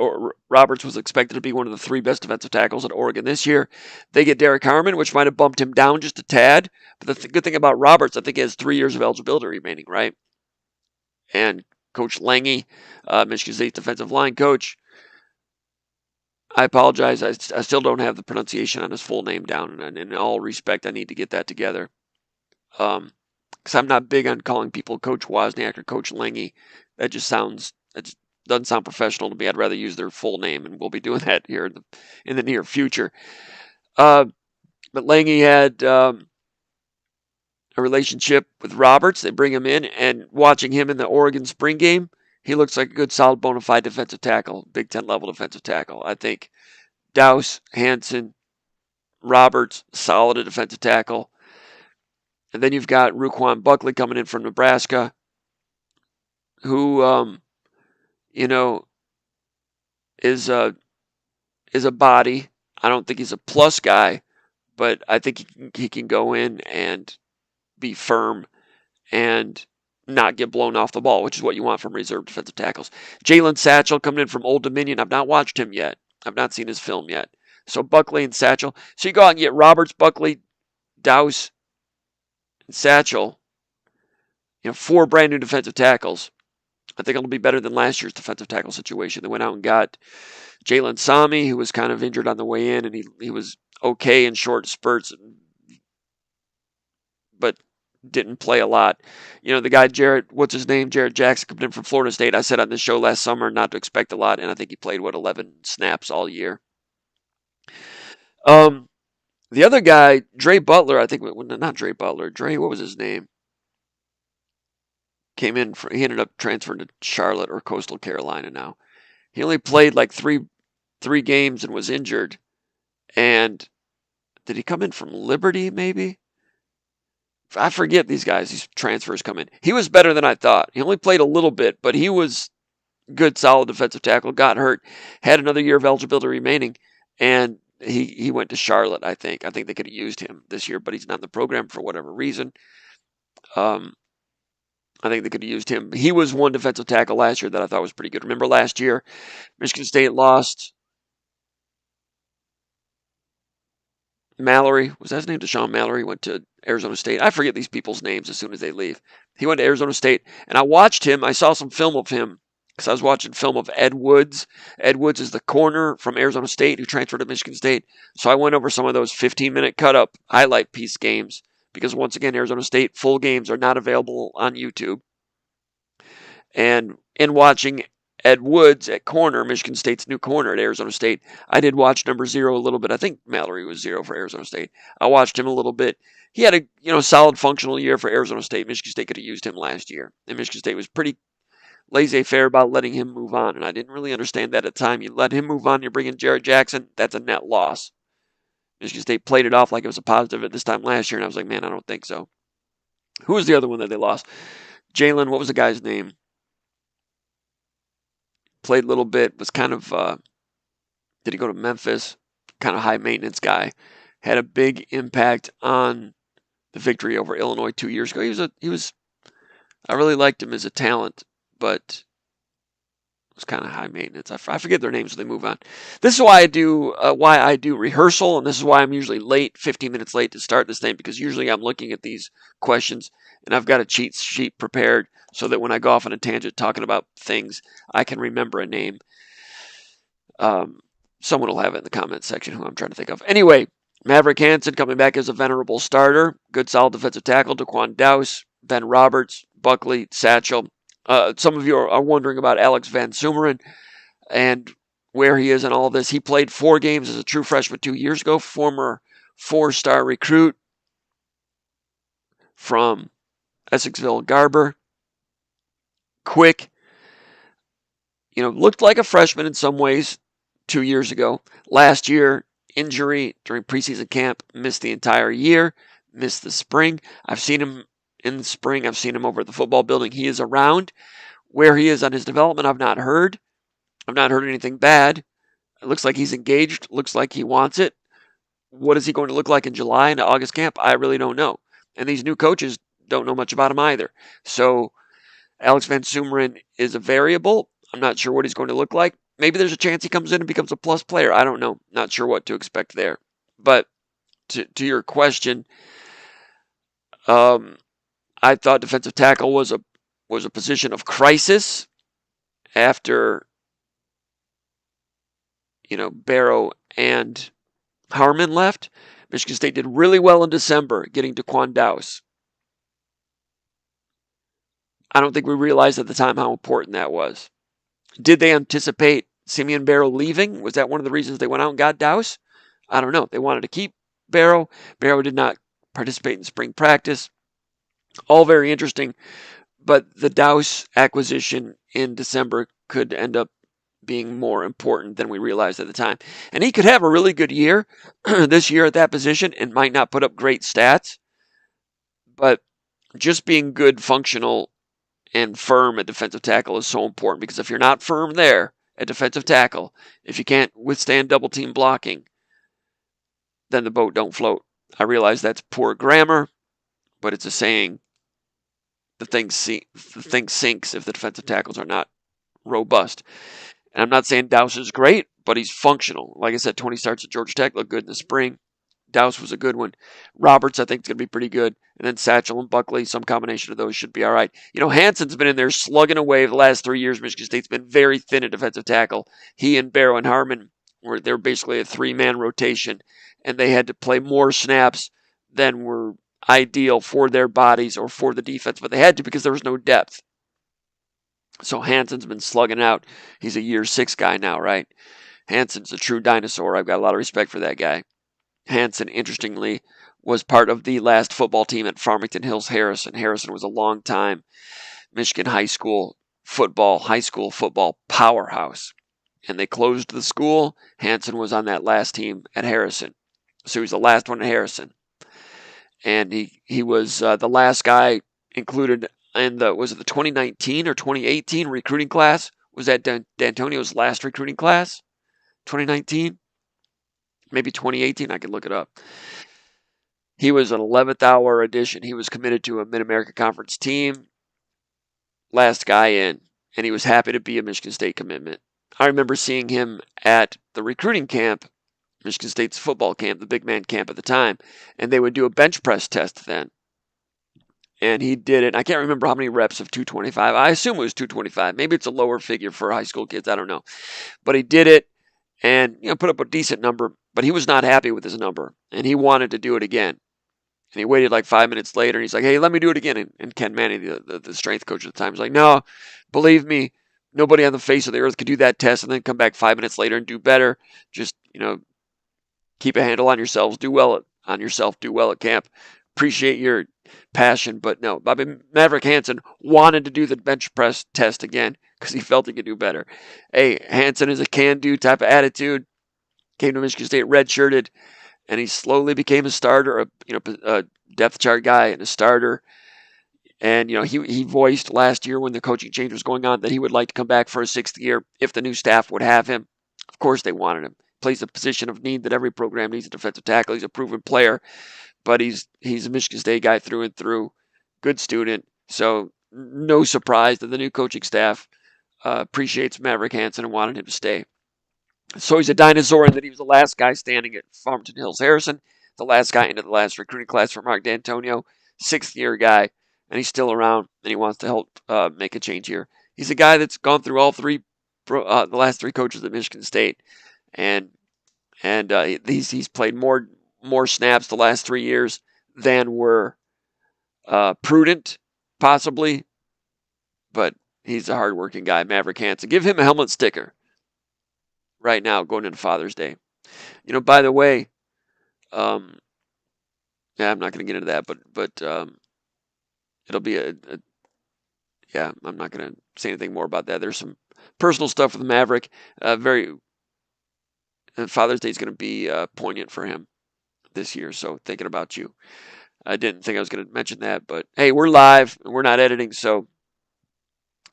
Roberts was expected to be one of the 3 best defensive tackles at Oregon this year. They get Derek Harmon, which might have bumped him down just a tad. But the good thing about Roberts, I think he has 3 years of eligibility remaining, right? And Coach Lange, Michigan State's defensive line coach, I apologize. I still don't have the pronunciation on his full name down, and in all respect, I need to get that together. Because I'm not big on calling people Coach Wozniak or Coach Lange. That just doesn't sound professional to me. I'd rather use their full name, and we'll be doing that here in the near future. But Lange had a relationship with Roberts. They bring him in, and watching him in the Oregon spring game, he looks like a good, solid, bona fide defensive tackle, Big Ten level defensive tackle. I think Dowse, Hansen, Roberts, solid at defensive tackle. And then you've got Ruquan Buckley coming in from Nebraska, who, is a body. I don't think he's a plus guy, but I think he can go in and be firm and not get blown off the ball, which is what you want from reserve defensive tackles. Jalen Satchel coming in from Old Dominion. I've not watched him yet. I've not seen his film yet. So Buckley and Satchel. So you go out and get Roberts, Buckley, Dowse, and Satchel. 4 brand new defensive tackles. I think it'll be better than last year's defensive tackle situation. They went out and got Jalen Sami, who was kind of injured on the way in, and he was okay in short spurts, but didn't play a lot. The guy Jared Jackson coming in from Florida State. I said on this show last summer not to expect a lot, and I think he played 11 snaps all year. The other guy, Dre Butler, I think not Dre Butler. Dre, what was his name? He ended up transferring to Charlotte or Coastal Carolina now. He only played like three games and was injured. And did he come in from Liberty, maybe? I forget these transfers come in. He was better than I thought. He only played a little bit, but he was good, solid defensive tackle. Got hurt, had another year of eligibility remaining, and he went to Charlotte, I think. I think they could have used him this year, but he's not in the program for whatever reason. I think they could have used him. He was one defensive tackle last year that I thought was pretty good. Remember last year, Michigan State lost Mallory. Was that his name? Deshaun Mallory. He went to Arizona State. I forget these people's names as soon as they leave. He went to Arizona State, and I watched him. I saw some film of him because I was watching film of Ed Woods. Ed Woods is the corner from Arizona State who transferred to Michigan State. So I went over some of those 15-minute cut-up highlight piece games because, once again, Arizona State full games are not available on YouTube. And in watching Ed Woods at corner, Michigan State's new corner at Arizona State, I did watch number 0 a little bit. I think Mallory was 0 for Arizona State. I watched him a little bit. He had a solid functional year for Arizona State. Michigan State could have used him last year. And Michigan State was pretty laissez-faire about letting him move on. And I didn't really understand that at the time. You let him move on, you bring in Jared Jackson, that's a net loss. Michigan State played it off like it was a positive at this time last year. And I was like, man, I don't think so. Who was the other one that they lost? Jalen, what was the guy's name? Played a little bit, was kind of, did he go to Memphis? Kind of high maintenance guy. Had a big impact on the victory over Illinois 2 years ago. I really liked him as a talent, but it was kind of high maintenance. I forget their names when they move on. This is why I do rehearsal, and this is why I'm usually late, 15 minutes late to start this thing, because usually I'm looking at these questions, and I've got a cheat sheet prepared so that when I go off on a tangent talking about things, I can remember a name. Someone will have it in the comments section who I'm trying to think of. Anyway, Maverick Hansen coming back as a venerable starter. Good, solid defensive tackle. Daquan Dowse, Ben Roberts, Buckley, Satchel. Some of you are wondering about Alex Van Sumeren and where he is in all of this. He played 4 games as a true freshman 2 years ago. Former 4-star recruit from Essexville Garber. Quick. Looked like a freshman in some ways 2 years ago. Last year, injury during preseason camp, missed the entire year, missed the spring. I've seen him in the spring. I've seen him over at the football building. He is around. Where he is on his development, I've not heard. I've not heard anything bad. It looks like he's engaged. Looks like he wants it. What is he going to look like in July and August camp? I really don't know. And these new coaches don't know much about him either. So Alex Van Sumeren is a variable. I'm not sure what he's going to look like. Maybe there's a chance he comes in and becomes a plus player. I don't know. Not sure what to expect there. But to your question, I thought defensive tackle was a position of crisis after Barrow and Harmon left, Michigan State did really well in December getting Daquan Dowse. I don't think we realized at the time how important that was. Did they anticipate Simeon Barrow leaving? Was that one of the reasons they went out and got Dowse? I don't know. They wanted to keep Barrow. Barrow did not participate in spring practice. All very interesting, but the Dowse acquisition in December could end up being more important than we realized at the time. And he could have a really good year this year at that position and might not put up great stats, but just being good, functional, and firm at defensive tackle is so important, because if you're not firm there at defensive tackle, if you can't withstand double team blocking, then the boat don't float. I realize that's poor grammar, but it's a saying. The thing sinks if the defensive tackles are not robust. And I'm not saying Dowse is great, but he's functional. Like I said, 20 starts at Georgia Tech, looked good in the spring. Dowse was a good one. Roberts, I think, is going to be pretty good. And then Satchel and Buckley, some combination of those should be all right. Hanson's been in there slugging away the last 3 years. Michigan State's been very thin at defensive tackle. He and Barrow and Harmon they're basically a 3-man rotation, and they had to play more snaps than were ideal for their bodies or for the defense, but they had to because there was no depth. So Hanson's been slugging out. He's a year 6 guy now, right? Hanson's a true dinosaur. I've got a lot of respect for that guy. Hanson, interestingly, was part of the last football team at Farmington Hills Harrison. Harrison was a long time Michigan high school football powerhouse. And they closed the school. Hanson was on that last team at Harrison. So he was the last one at Harrison. And he was the last guy included in the 2019 or 2018 recruiting class? Was that D'Antonio's last recruiting class? 2019? Maybe 2018? I could look it up. He was an 11th hour addition. He was committed to a Mid-America Conference team. Last guy in. And he was happy to be a Michigan State commitment. I remember seeing him at the recruiting camp, Michigan State's football camp, the big man camp at the time, and they would do a bench press test then. And he did it. I can't remember how many reps of 225. I assume it was 225. Maybe it's a lower figure for high school kids. I don't know. But he did it and put up a decent number, but he was not happy with his number, and he wanted to do it again. And he waited like 5 minutes later, and he's like, hey, let me do it again. And Ken Manning, the strength coach at the time, was like, no, believe me, nobody on the face of the earth could do that test and then come back 5 minutes later and do better. Just, keep a handle on yourselves. Do well at camp. Appreciate your passion, but no. Maverick Hanson wanted to do the bench press test again because he felt he could do better. Hey, Hanson is a can-do type of attitude. Came to Michigan State redshirted, and he slowly became a starter, a depth chart guy and a starter. And, he voiced last year when the coaching change was going on that he would like to come back for a 6th year if the new staff would have him. Of course they wanted him. Plays a position of need that every program needs, a defensive tackle. He's a proven player, but he's a Michigan State guy through and through. Good student. So no surprise that the new coaching staff appreciates Maverick Hanson and wanted him to stay. So he's a dinosaur in that he was the last guy standing at Farmington Hills Harrison, the last guy into the last recruiting class for Mark D'Antonio, 6th year guy, and he's still around, and he wants to help make a change here. He's a guy that's gone through all the last 3 coaches at Michigan State, and he's played more snaps the last 3 years than were prudent, possibly, but he's a hardworking guy, Maverick Hanson. Give him a helmet sticker right now going into Father's Day. By the way, I'm not going to get into that, but it'll be I'm not going to say anything more about that. There's some personal stuff with Maverick. Father's Day is going to be poignant for him this year, so thinking about you. I didn't think I was going to mention that, but hey, we're live and we're not editing, so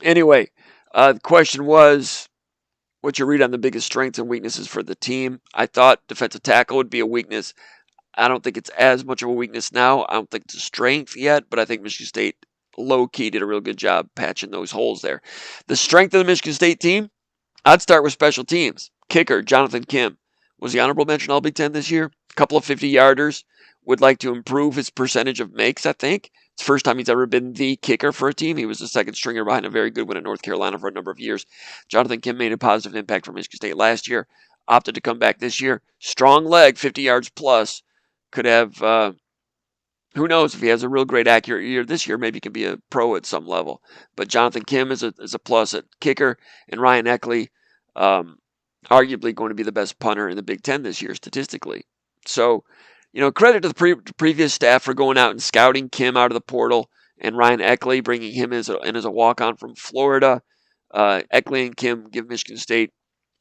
anyway, the question was, what's your read on the biggest strengths and weaknesses for the team? I thought defensive tackle would be a weakness. I don't think it's as much of a weakness now. I don't think it's a strength yet, but I think Michigan State low-key did a real good job patching those holes there. The strength of the Michigan State team, I'd start with special teams. Kicker, Jonathan Kim, was the honorable mention All Big Ten this year. A couple of 50-yarders. Would like to improve his percentage of makes, I think. It's the first time he's ever been the kicker for a team. He was the second stringer behind a very good one at North Carolina for a number of years. Jonathan Kim made a positive impact for Michigan State last year. opted to come back this year. Strong leg, 50 yards plus. Could have, who knows, if he has a real great accurate year this year, maybe he can be a pro at some level. But Jonathan Kim is a plus at kicker, and Ryan Eckley, arguably going to be the best punter in the Big Ten this year statistically. So, credit to the previous staff for going out and scouting Kim out of the portal, and Ryan Eckley bringing him in as a walk-on from Florida. Eckley and Kim give Michigan State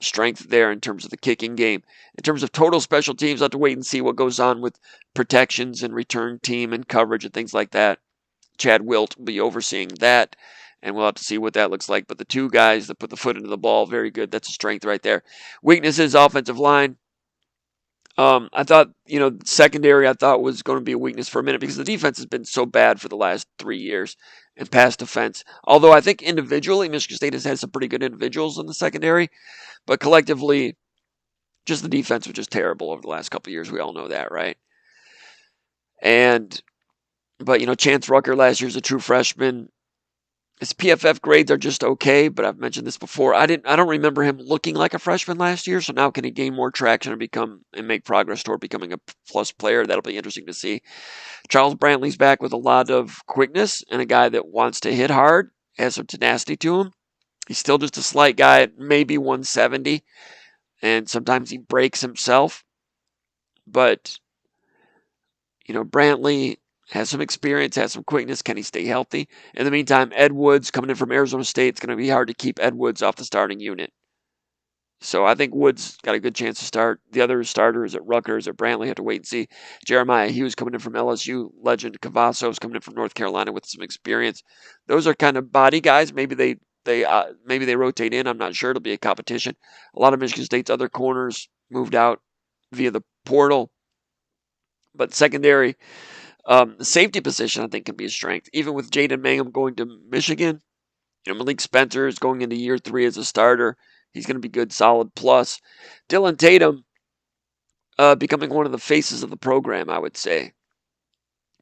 strength there in terms of the kicking game. In terms of total special teams, I'll have to wait and see what goes on with protections and return team and coverage and things like that. Chad Wilt will be overseeing that, and we'll have to see what that looks like. But the two guys that put the foot into the ball, very good. That's a strength right there. Weaknesses, offensive line. I thought, secondary I thought was going to be a weakness for a minute because the defense has been so bad for the last 3 years and pass defense. Although I think individually, Michigan State has had some pretty good individuals in the secondary, but collectively, just the defense was just terrible over the last couple of years. We all know that, right? But Chance Rucker last year is a true freshman. His PFF grades are just okay, but I've mentioned this before. I don't remember him looking like a freshman last year, so now can he gain more traction and make progress toward becoming a plus player? That'll be interesting to see. Charles Brantley's back with a lot of quickness and a guy that wants to hit hard, has some tenacity to him. He's still just a slight guy at maybe 170, and sometimes he breaks himself. But, Brantley has some experience, has some quickness. Can he stay healthy? In the meantime, Ed Woods coming in from Arizona State. It's going to be hard to keep Ed Woods off the starting unit. So I think Woods got a good chance to start. The other starters at Rutgers, at Brantley, have to wait and see. Jeremiah Hughes coming in from LSU. Legend Cavazos coming in from North Carolina with some experience. Those are kind of body guys. Maybe they rotate in. I'm not sure. It'll be a competition. A lot of Michigan State's other corners moved out via the portal. But secondary, the safety position, I think, can be a strength. Even with Jaden Mangum going to Michigan, Malik Spencer is going into year 3 as a starter. He's going to be good, solid plus. Dylan Tatum becoming one of the faces of the program, I would say.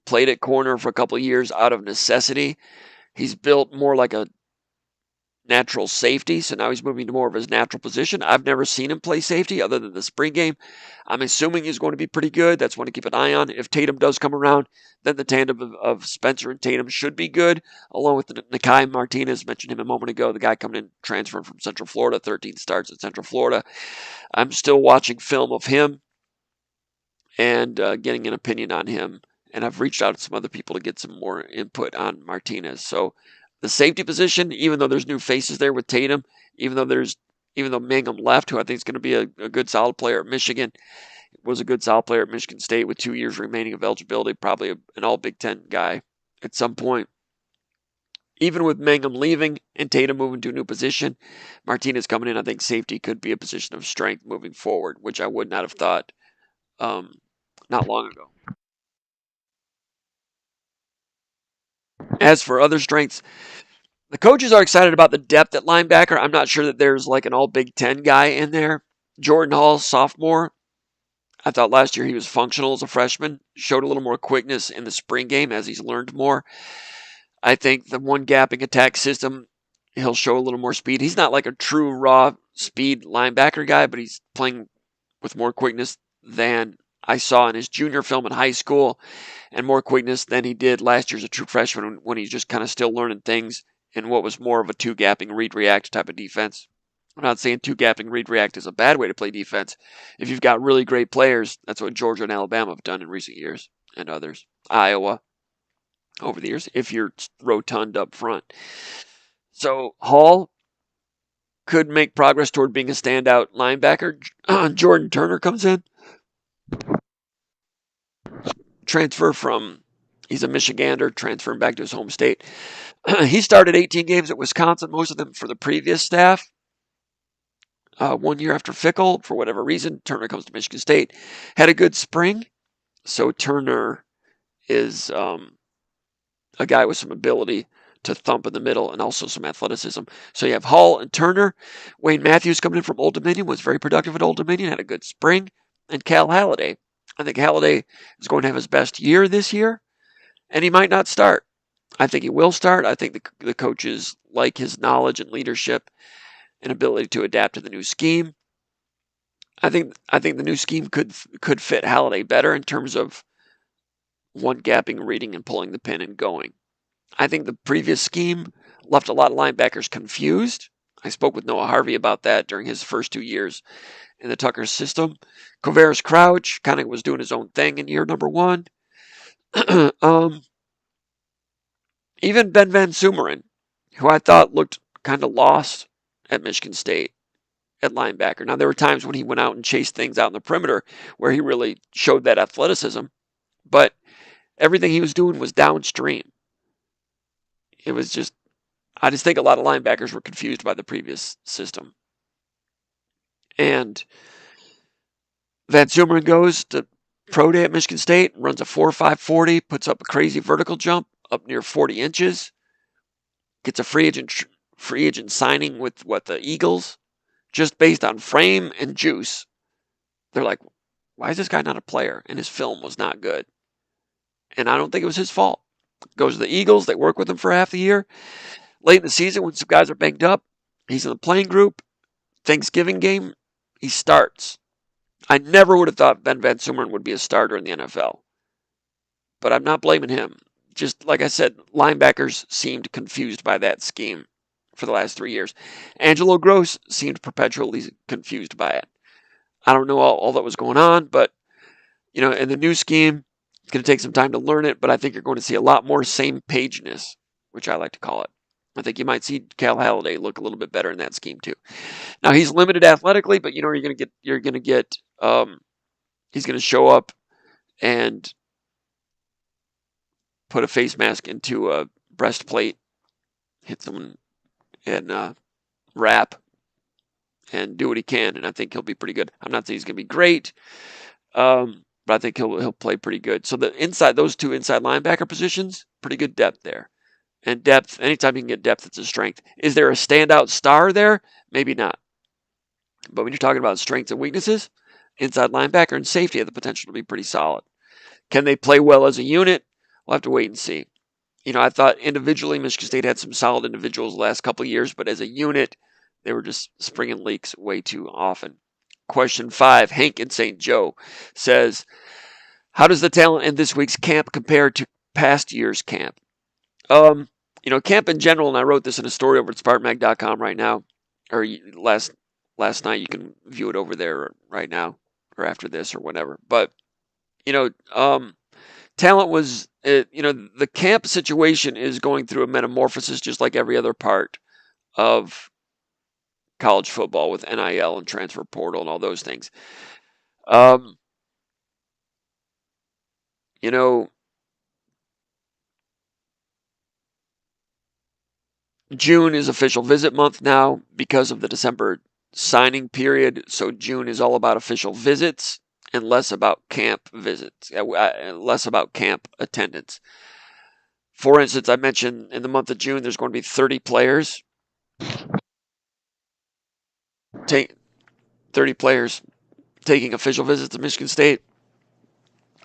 Played at corner for a couple of years out of necessity. He's built more like a natural safety, so now he's moving to more of his natural position. I've never seen him play safety other than the spring game. I'm assuming he's going to be pretty good. That's one to keep an eye on. If Tatum does come around, then the tandem of Spencer and Tatum should be good, along with Nikai Martinez, mentioned him a moment ago, the guy coming in, transferring from Central Florida, 13 starts at Central Florida. I'm still watching film of him and getting an opinion on him, and I've reached out to some other people to get some more input on Martinez. So the safety position, even though there's new faces there with Tatum, even though Mangum left, who I think is going to be a good solid player at Michigan, was a good solid player at Michigan State with 2 years remaining of eligibility, probably an all Big Ten guy at some point. Even with Mangum leaving and Tatum moving to a new position, Martinez coming in, I think safety could be a position of strength moving forward, which I would not have thought not long ago. As for other strengths, the coaches are excited about the depth at linebacker. I'm not sure that there's like an all Big Ten guy in there. Jordan Hall, sophomore. I thought last year he was functional as a freshman. Showed a little more quickness in the spring game as he's learned more. I think the one gapping attack system, he'll show a little more speed. He's not like a true raw speed linebacker guy, but he's playing with more quickness than I saw in his junior film in high school, and more quickness than he did last year as a true freshman when he's just kind of still learning things in what was more of a two-gapping read-react type of defense. I'm not saying two-gapping read-react is a bad way to play defense. If you've got really great players, that's what Georgia and Alabama have done in recent years, and others. Iowa, over the years, if you're rotund up front. So Hall could make progress toward being a standout linebacker. Jordan Turner comes in. He's a Michigander, transferring back to his home state. He started 18 games at Wisconsin, most of them for the previous staff. 1 year after Fickle, for whatever reason, Turner comes to Michigan State. Had a good spring, so Turner is a guy with some ability to thump in the middle and also some athleticism. So you have Hall and Turner. Wayne Matthews coming in from Old Dominion, was very productive at Old Dominion, had a good spring. And Cal Halliday. I think Halliday is going to have his best year this year, and he might not start. I think he will start. I think the coaches like his knowledge and leadership and ability to adapt to the new scheme. I think the new scheme could fit Halliday better in terms of one gapping, reading, and pulling the pin and going. I think the previous scheme left a lot of linebackers confused. I spoke with Noah Harvey about that during his first 2 years in the Tucker system. Quavaris Crouch kind of was doing his own thing in year number one. Even Ben Van Sumeren, who I thought looked kind of lost at Michigan State at linebacker. Now, there were times when he went out and chased things out in the perimeter where he really showed that athleticism, but everything he was doing was downstream. It was just, I just think a lot of linebackers were confused by the previous system. And Van Sumeren goes to pro day at Michigan State, runs a 4.5 40, puts up a crazy vertical jump up near 40 inches, gets a free agent signing with the Eagles, just based on frame and juice. They're like, why is this guy not a player? And his film was not good. And I don't think it was his fault. Goes to the Eagles. They work with him for half the year. Late in the season, when some guys are banged up, he's in the playing group. Thanksgiving game, he starts. I never would have thought Ben Van Sumeren would be a starter in the NFL. But I'm not blaming him. Just like I said, linebackers seemed confused by that scheme for the last 3 years. Angelo Gross seemed perpetually confused by it. I don't know all that was going on, but, in the new scheme, it's going to take some time to learn it, but I think you're going to see a lot more same-pageness, which I like to call it. I think you might see Cal Halliday look a little bit better in that scheme too. Now he's limited athletically, but you're going to get he's going to show up and put a face mask into a breastplate, hit someone and wrap and do what he can, and I think he'll be pretty good. I'm not saying he's going to be great, but I think he'll play pretty good. So those two inside linebacker positions, pretty good depth there. And depth, anytime you can get depth, it's a strength. Is there a standout star there? Maybe not. But when you're talking about strengths and weaknesses, inside linebacker and safety have the potential to be pretty solid. Can they play well as a unit? We'll have to wait and see. I thought individually Michigan State had some solid individuals the last couple of years, but as a unit, they were just springing leaks way too often. Question 5, Hank in St. Joe says, how does the talent in this week's camp compare to past year's camp? Camp in general, and I wrote this in a story over at SpartanMag.com right now, or last night. You can view it over there right now, or after this, or whatever. But talent was, the camp situation is going through a metamorphosis, just like every other part of college football with NIL and transfer portal and all those things. June is official visit month now because of the December signing period. So June is all about official visits and less about camp visits, less about camp attendance. For instance, I mentioned in the month of June, there's going to be 30 players. 30 players taking official visits to Michigan State.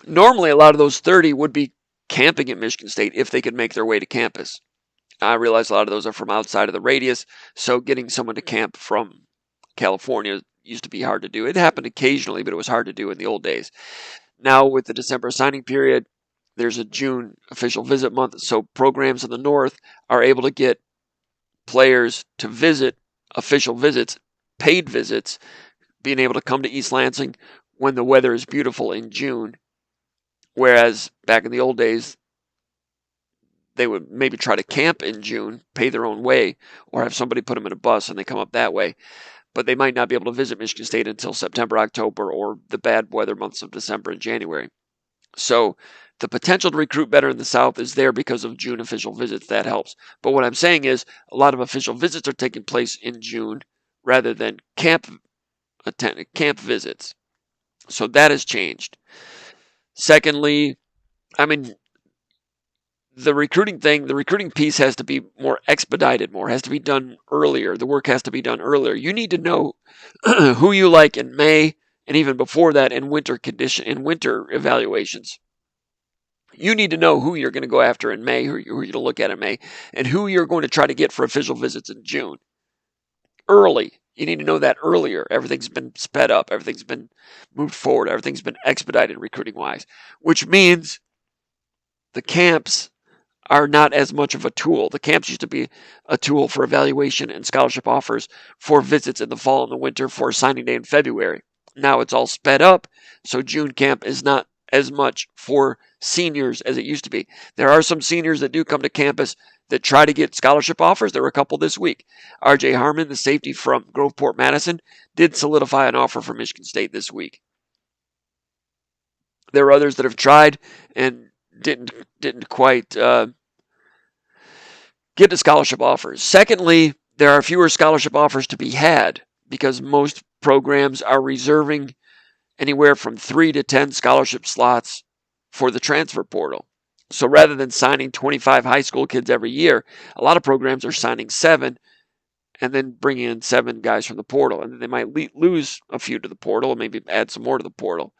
Normally, a lot of those 30 would be camping at Michigan State if they could make their way to campus. I realize a lot of those are from outside of the radius, so getting someone to camp from California used to be hard to do. It happened occasionally, but it was hard to do in the old days. Now, with the December signing period, there's a June official visit month, so programs in the North are able to get players to visit, official visits, paid visits, being able to come to East Lansing when the weather is beautiful in June, whereas back in the old days, they would maybe try to camp in June, pay their own way, or have somebody put them in a bus and they come up that way. But they might not be able to visit Michigan State until September, October, or the bad weather months of December and January. So the potential to recruit better in the South is there because of June official visits. That helps. But what I'm saying is a lot of official visits are taking place in June rather than camp visits. So that has changed. Secondly, the recruiting piece has to be more expedited, has to be done earlier. The work has to be done earlier. You need to know who you like in May, and even before that in winter evaluations. You need to know who you're going to go after in May, who you're going to look at in May, and who you're going to try to get for official visits in June. early. You need to know that earlier. Everything's been sped up. Everything's been moved forward. Everything's been expedited recruiting-wise, which means the camps are not as much of a tool. The camps used to be a tool for evaluation and scholarship offers for visits in the fall and the winter for signing day in February. Now it's all sped up, so June camp is not as much for seniors as it used to be. There are some seniors that do come to campus that try to get scholarship offers. There were a couple this week. R.J. Harmon, the safety from Groveport Madison, did solidify an offer for Michigan State this week. There are others that have tried and didn't quite get the scholarship offers. Secondly, there are fewer scholarship offers to be had because most programs are reserving anywhere from 3 to 10 scholarship slots for the transfer portal. So rather than signing 25 high school kids every year, a lot of programs are signing 7 and then bringing in 7 guys from the portal. And then they might lose a few to the portal and maybe add some more to the portal.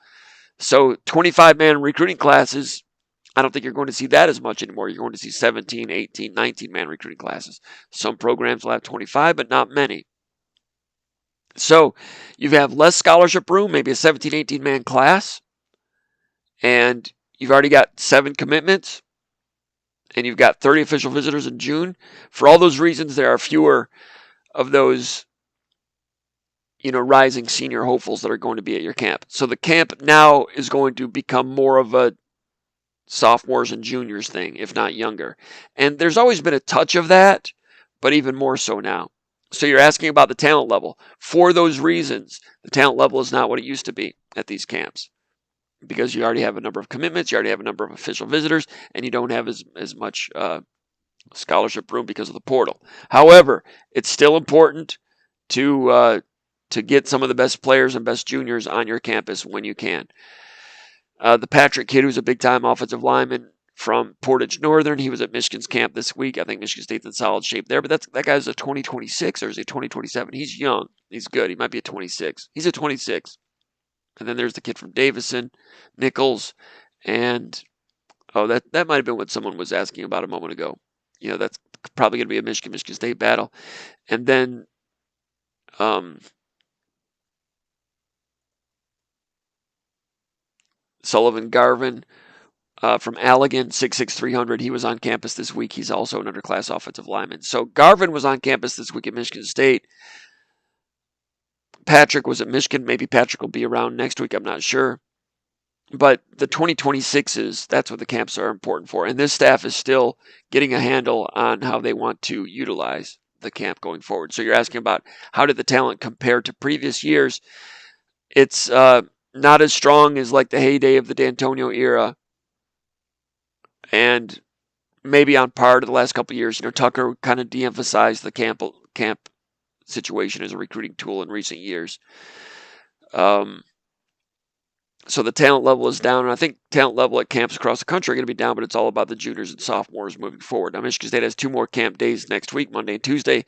So 25-man recruiting classes, I don't think you're going to see that as much anymore. You're going to see 17, 18, 19-man recruiting classes. Some programs will have 25, but not many. So you have less scholarship room, maybe a 17, 18-man class, and you've already got 7 commitments, and you've got 30 official visitors in June. For all those reasons, there are fewer of those, rising senior hopefuls that are going to be at your camp. So the camp now is going to become more of a sophomores and juniors thing, if not younger. And there's always been a touch of that, but even more so now. So you're asking about the talent level. For those reasons, the talent level is not what it used to be at these camps. Because you already have a number of commitments, you already have a number of official visitors, and you don't have as much scholarship room because of the portal. However, it's still important to get some of the best players and best juniors on your campus when you can. The Patrick kid, who's a big-time offensive lineman from Portage Northern, he was at Michigan's camp this week. I think Michigan State's in solid shape there, but that guy's a 2026 or is he 2027? He's young. He's good. He might be a 26. He's a 26. And then there's the kid from Davison, Nichols, and that might have been what someone was asking about a moment ago. That's probably going to be a Michigan State battle. And then Sullivan Garvin from Allegan, 6'6", 300. He was on campus this week. He's also an underclass offensive lineman. So Garvin was on campus this week at Michigan State. Patrick was at Michigan. Maybe Patrick will be around next week. I'm not sure. But the 2026s, that's what the camps are important for. And this staff is still getting a handle on how they want to utilize the camp going forward. So you're asking about how did the talent compare to previous years? It's not as strong as like the heyday of the D'Antonio era. And maybe on par to the last couple of years. Tucker kind of de-emphasized the camp situation as a recruiting tool in recent years. So the talent level is down, and I think talent level at camps across the country are going to be down, but it's all about the juniors and sophomores moving forward. Now, Michigan State has 2 more camp days next week, Monday and Tuesday.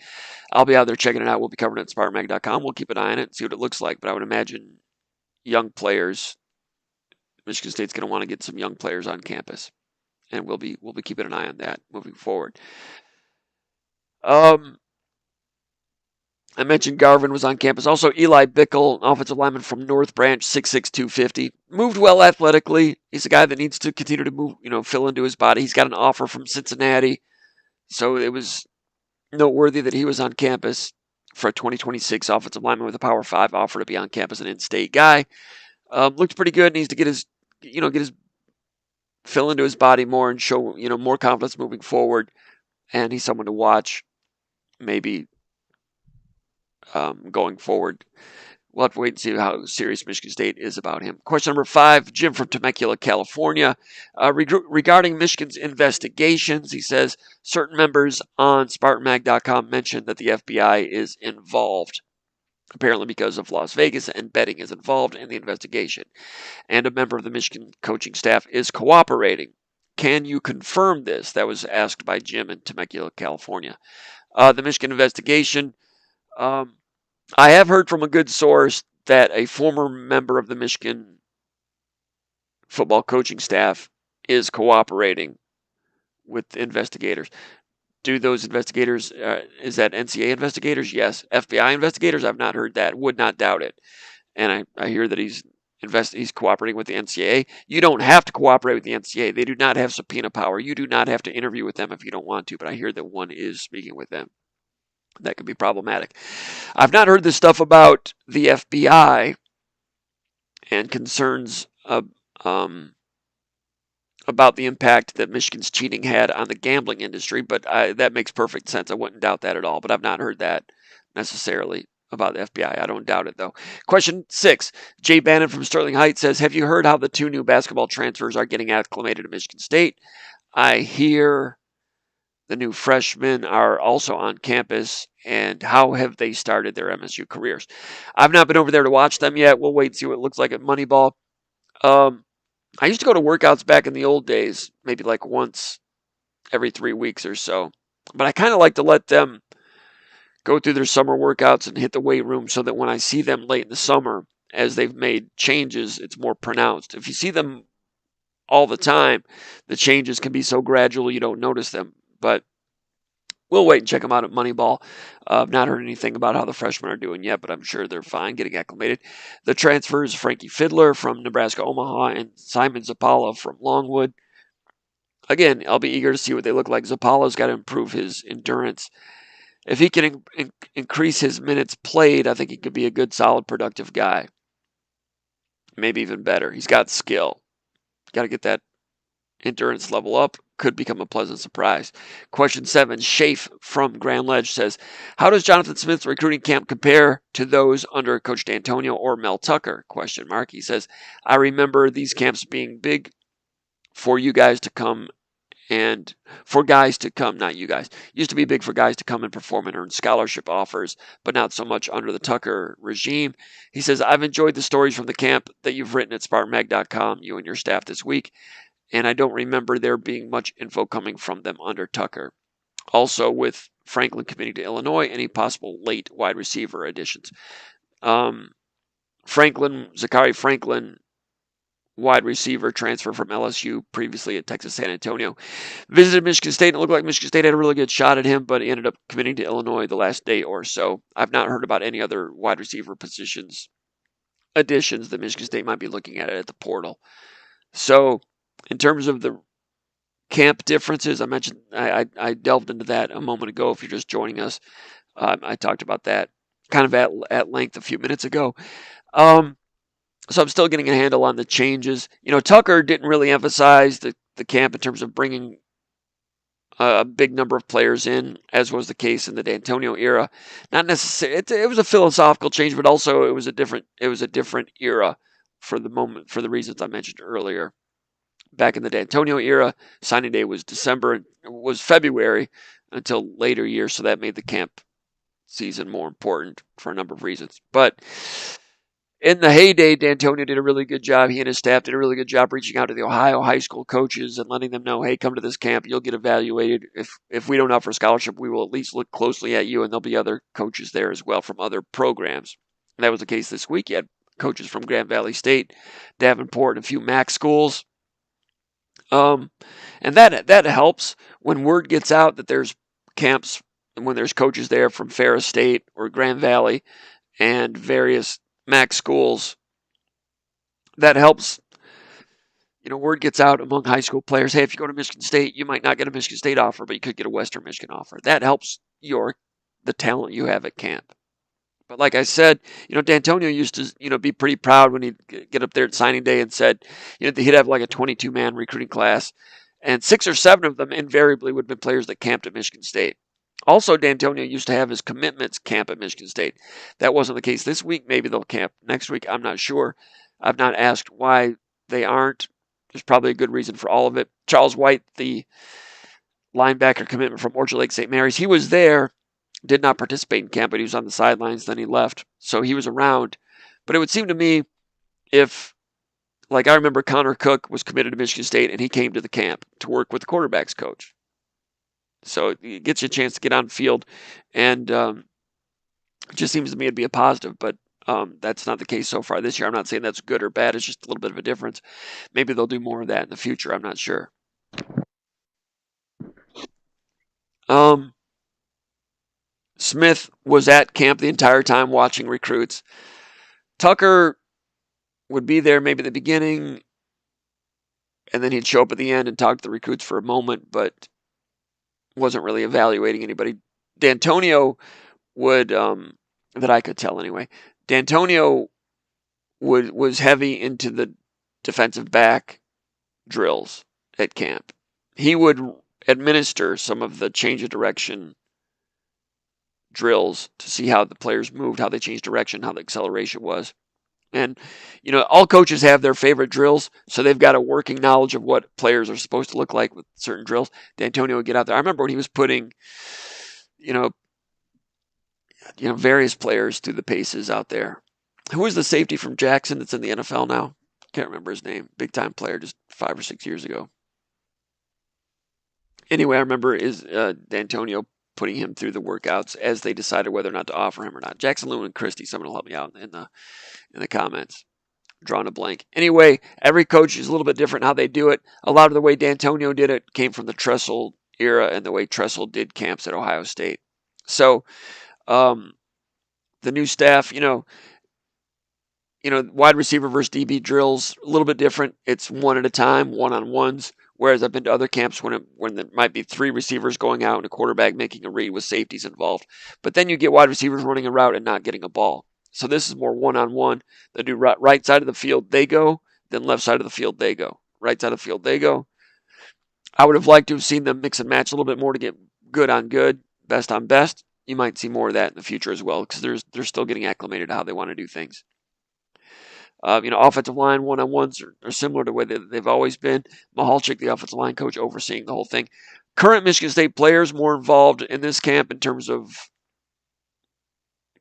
I'll be out there checking it out. We'll be covering it at SpartanMag.com. We'll keep an eye on it and see what it looks like, but I would imagine young players, Michigan State's going to want to get some young players on campus, and we'll be keeping an eye on that moving forward. I mentioned Garvin was on campus. Also, Eli Bickle, offensive lineman from North Branch, 6'6", 250. Moved well athletically. He's a guy that needs to continue to move, fill into his body. He's got an offer from Cincinnati. So it was noteworthy that he was on campus for a 2026 offensive lineman with a Power 5 offer to be on campus, an in-state guy. Looked pretty good. Needs to get his fill into his body more and show, more confidence moving forward. And he's someone to watch maybe going forward. We'll have to wait and see how serious Michigan State is about him. Question number 5, Jim from Temecula, California. Regarding Michigan's investigations, he says, certain members on SpartanMag.com mentioned that the FBI is involved, apparently because of Las Vegas, and betting is involved in the investigation. And a member of the Michigan coaching staff is cooperating. Can you confirm this? That was asked by Jim in Temecula, California. The Michigan investigation, I have heard from a good source that a former member of the Michigan football coaching staff is cooperating with investigators. Do those investigators, is that NCAA investigators? Yes. FBI investigators? I've not heard that. Would not doubt it. And I hear that he's cooperating with the NCAA. You don't have to cooperate with the NCAA. They do not have subpoena power. You do not have to interview with them if you don't want to, but I hear that one is speaking with them. That could be problematic. I've not heard this stuff about the FBI and concerns about the impact that Michigan's cheating had on the gambling industry, but that makes perfect sense. I wouldn't doubt that at all, but I've not heard that necessarily about the FBI. I don't doubt it, though. Question 6. Jay Bannon from Sterling Heights says, have you heard how the 2 new basketball transfers are getting acclimated to Michigan State? I hear the new freshmen are also on campus, and how have they started their MSU careers? I've not been over there to watch them yet. We'll wait and see what it looks like at Moneyball. I used to go to workouts back in the old days, maybe like once every 3 weeks or so. But I kind of like to let them go through their summer workouts and hit the weight room so that when I see them late in the summer, as they've made changes, it's more pronounced. If you see them all the time, the changes can be so gradual you don't notice them. But we'll wait and check them out at Moneyball. I've not heard anything about how the freshmen are doing yet, but I'm sure they're fine, getting acclimated. The transfers, Frankie Fiddler from Nebraska Omaha and Simon Zappala from Longwood. Again, I'll be eager to see what they look like. Zappala's got to improve his endurance. If he can increase his minutes played, I think he could be a good, solid, productive guy. Maybe even better. He's got skill. Got to get that endurance level up. Could become a pleasant surprise. Question 7, Shafe from Grand Ledge says, how does Jonathan Smith's recruiting camp compare to those under Coach D'Antonio or Mel Tucker? Question mark. He says, I remember these camps being big for you guys to come and for guys to come, not you guys. Used to be big for guys to come and perform and earn scholarship offers, but not so much under the Tucker regime. He says, I've enjoyed the stories from the camp that you've written at SpartanMag.com, you and your staff this week, and I don't remember there being much info coming from them under Tucker. Also, with Franklin committing to Illinois, any possible late wide receiver additions. Zachary Franklin, wide receiver, transfer from LSU, previously at Texas San Antonio. Visited Michigan State, and it looked like Michigan State had a really good shot at him, but he ended up committing to Illinois the last day or so. I've not heard about any other wide receiver positions additions that Michigan State might be looking at the portal. So, in terms of the camp differences, I mentioned, I delved into that a moment ago. If you're just joining us, I talked about that kind of at length a few minutes ago. So I'm still getting a handle on the changes. Tucker didn't really emphasize the camp in terms of bringing a big number of players in, as was the case in the D'Antonio era. Not necessarily. It was a philosophical change, but also it was a different era for the moment, for the reasons I mentioned earlier. Back in the D'Antonio era, signing day was February until later years, so that made the camp season more important for a number of reasons. But in the heyday, D'Antonio did a really good job. He and his staff did a really good job reaching out to the Ohio high school coaches and letting them know, hey, come to this camp. You'll get evaluated. If we don't offer scholarship, we will at least look closely at you, and there'll be other coaches there as well from other programs. And that was the case this week. You had coaches from Grand Valley State, Davenport, and a few MAC schools. And that helps when word gets out that there's camps and when there's coaches there from Ferris State or Grand Valley and various MAC schools. That helps. Word gets out among high school players. Hey, if you go to Michigan State, you might not get a Michigan State offer, but you could get a Western Michigan offer. That helps the talent you have at camp. But like I said, D'Antonio used to, be pretty proud when he'd get up there at signing day and said, he'd have like a 22-man recruiting class, and 6 or 7 of them invariably would have been players that camped at Michigan State. Also, D'Antonio used to have his commitments camp at Michigan State. That wasn't the case this week. Maybe they'll camp next week. I'm not sure. I've not asked why they aren't. There's probably a good reason for all of it. Charles White, the linebacker commitment from Orchard Lake St. Mary's, he was there. Did not participate in camp, but he was on the sidelines. Then he left, so he was around. But it would seem to me if, like I remember Connor Cook was committed to Michigan State, and he came to the camp to work with the quarterbacks coach. So it gets you a chance to get on field, and it just seems to me it'd be a positive. But that's not the case so far this year. I'm not saying that's good or bad. It's just a little bit of a difference. Maybe they'll do more of that in the future. I'm not sure. Um, Smith was at camp the entire time watching recruits. Tucker would be there maybe at the beginning, and then he'd show up at the end and talk to the recruits for a moment, but wasn't really evaluating anybody. D'Antonio would, that I could tell anyway, D'Antonio was heavy into the defensive back drills at camp. He would administer some of the change of direction drills to see how the players moved, how they changed direction, how the acceleration was. And, all coaches have their favorite drills, so they've got a working knowledge of what players are supposed to look like with certain drills. D'Antonio would get out there. I remember when he was putting, you know, various players through the paces out there. Who was the safety from Jackson that's in the NFL now? Can't remember his name. Big time player just 5 or 6 years ago. Anyway, I remember D'Antonio putting him through the workouts as they decided whether or not to offer him or not. Jackson Lewin and Christie, someone will help me out in the comments. Drawing a blank. Anyway, every coach is a little bit different how they do it. A lot of the way D'Antonio did it came from the Tressel era and the way Tressel did camps at Ohio State. So, the new staff, wide receiver versus DB drills, a little bit different. It's one at a time, one-on-ones. Whereas I've been to other camps when there might be 3 receivers going out and a quarterback making a read with safeties involved. But then you get wide receivers running a route and not getting a ball. So this is more one-on-one. They do right side of the field, they go. Then left side of the field, they go. Right side of the field, they go. I would have liked to have seen them mix and match a little bit more to get good on good, best on best. You might see more of that in the future as well because they're still getting acclimated to how they want to do things. Offensive line one-on-ones are similar to the way they've always been. Mahalchik, the offensive line coach, overseeing the whole thing. Current Michigan State players more involved in this camp in terms of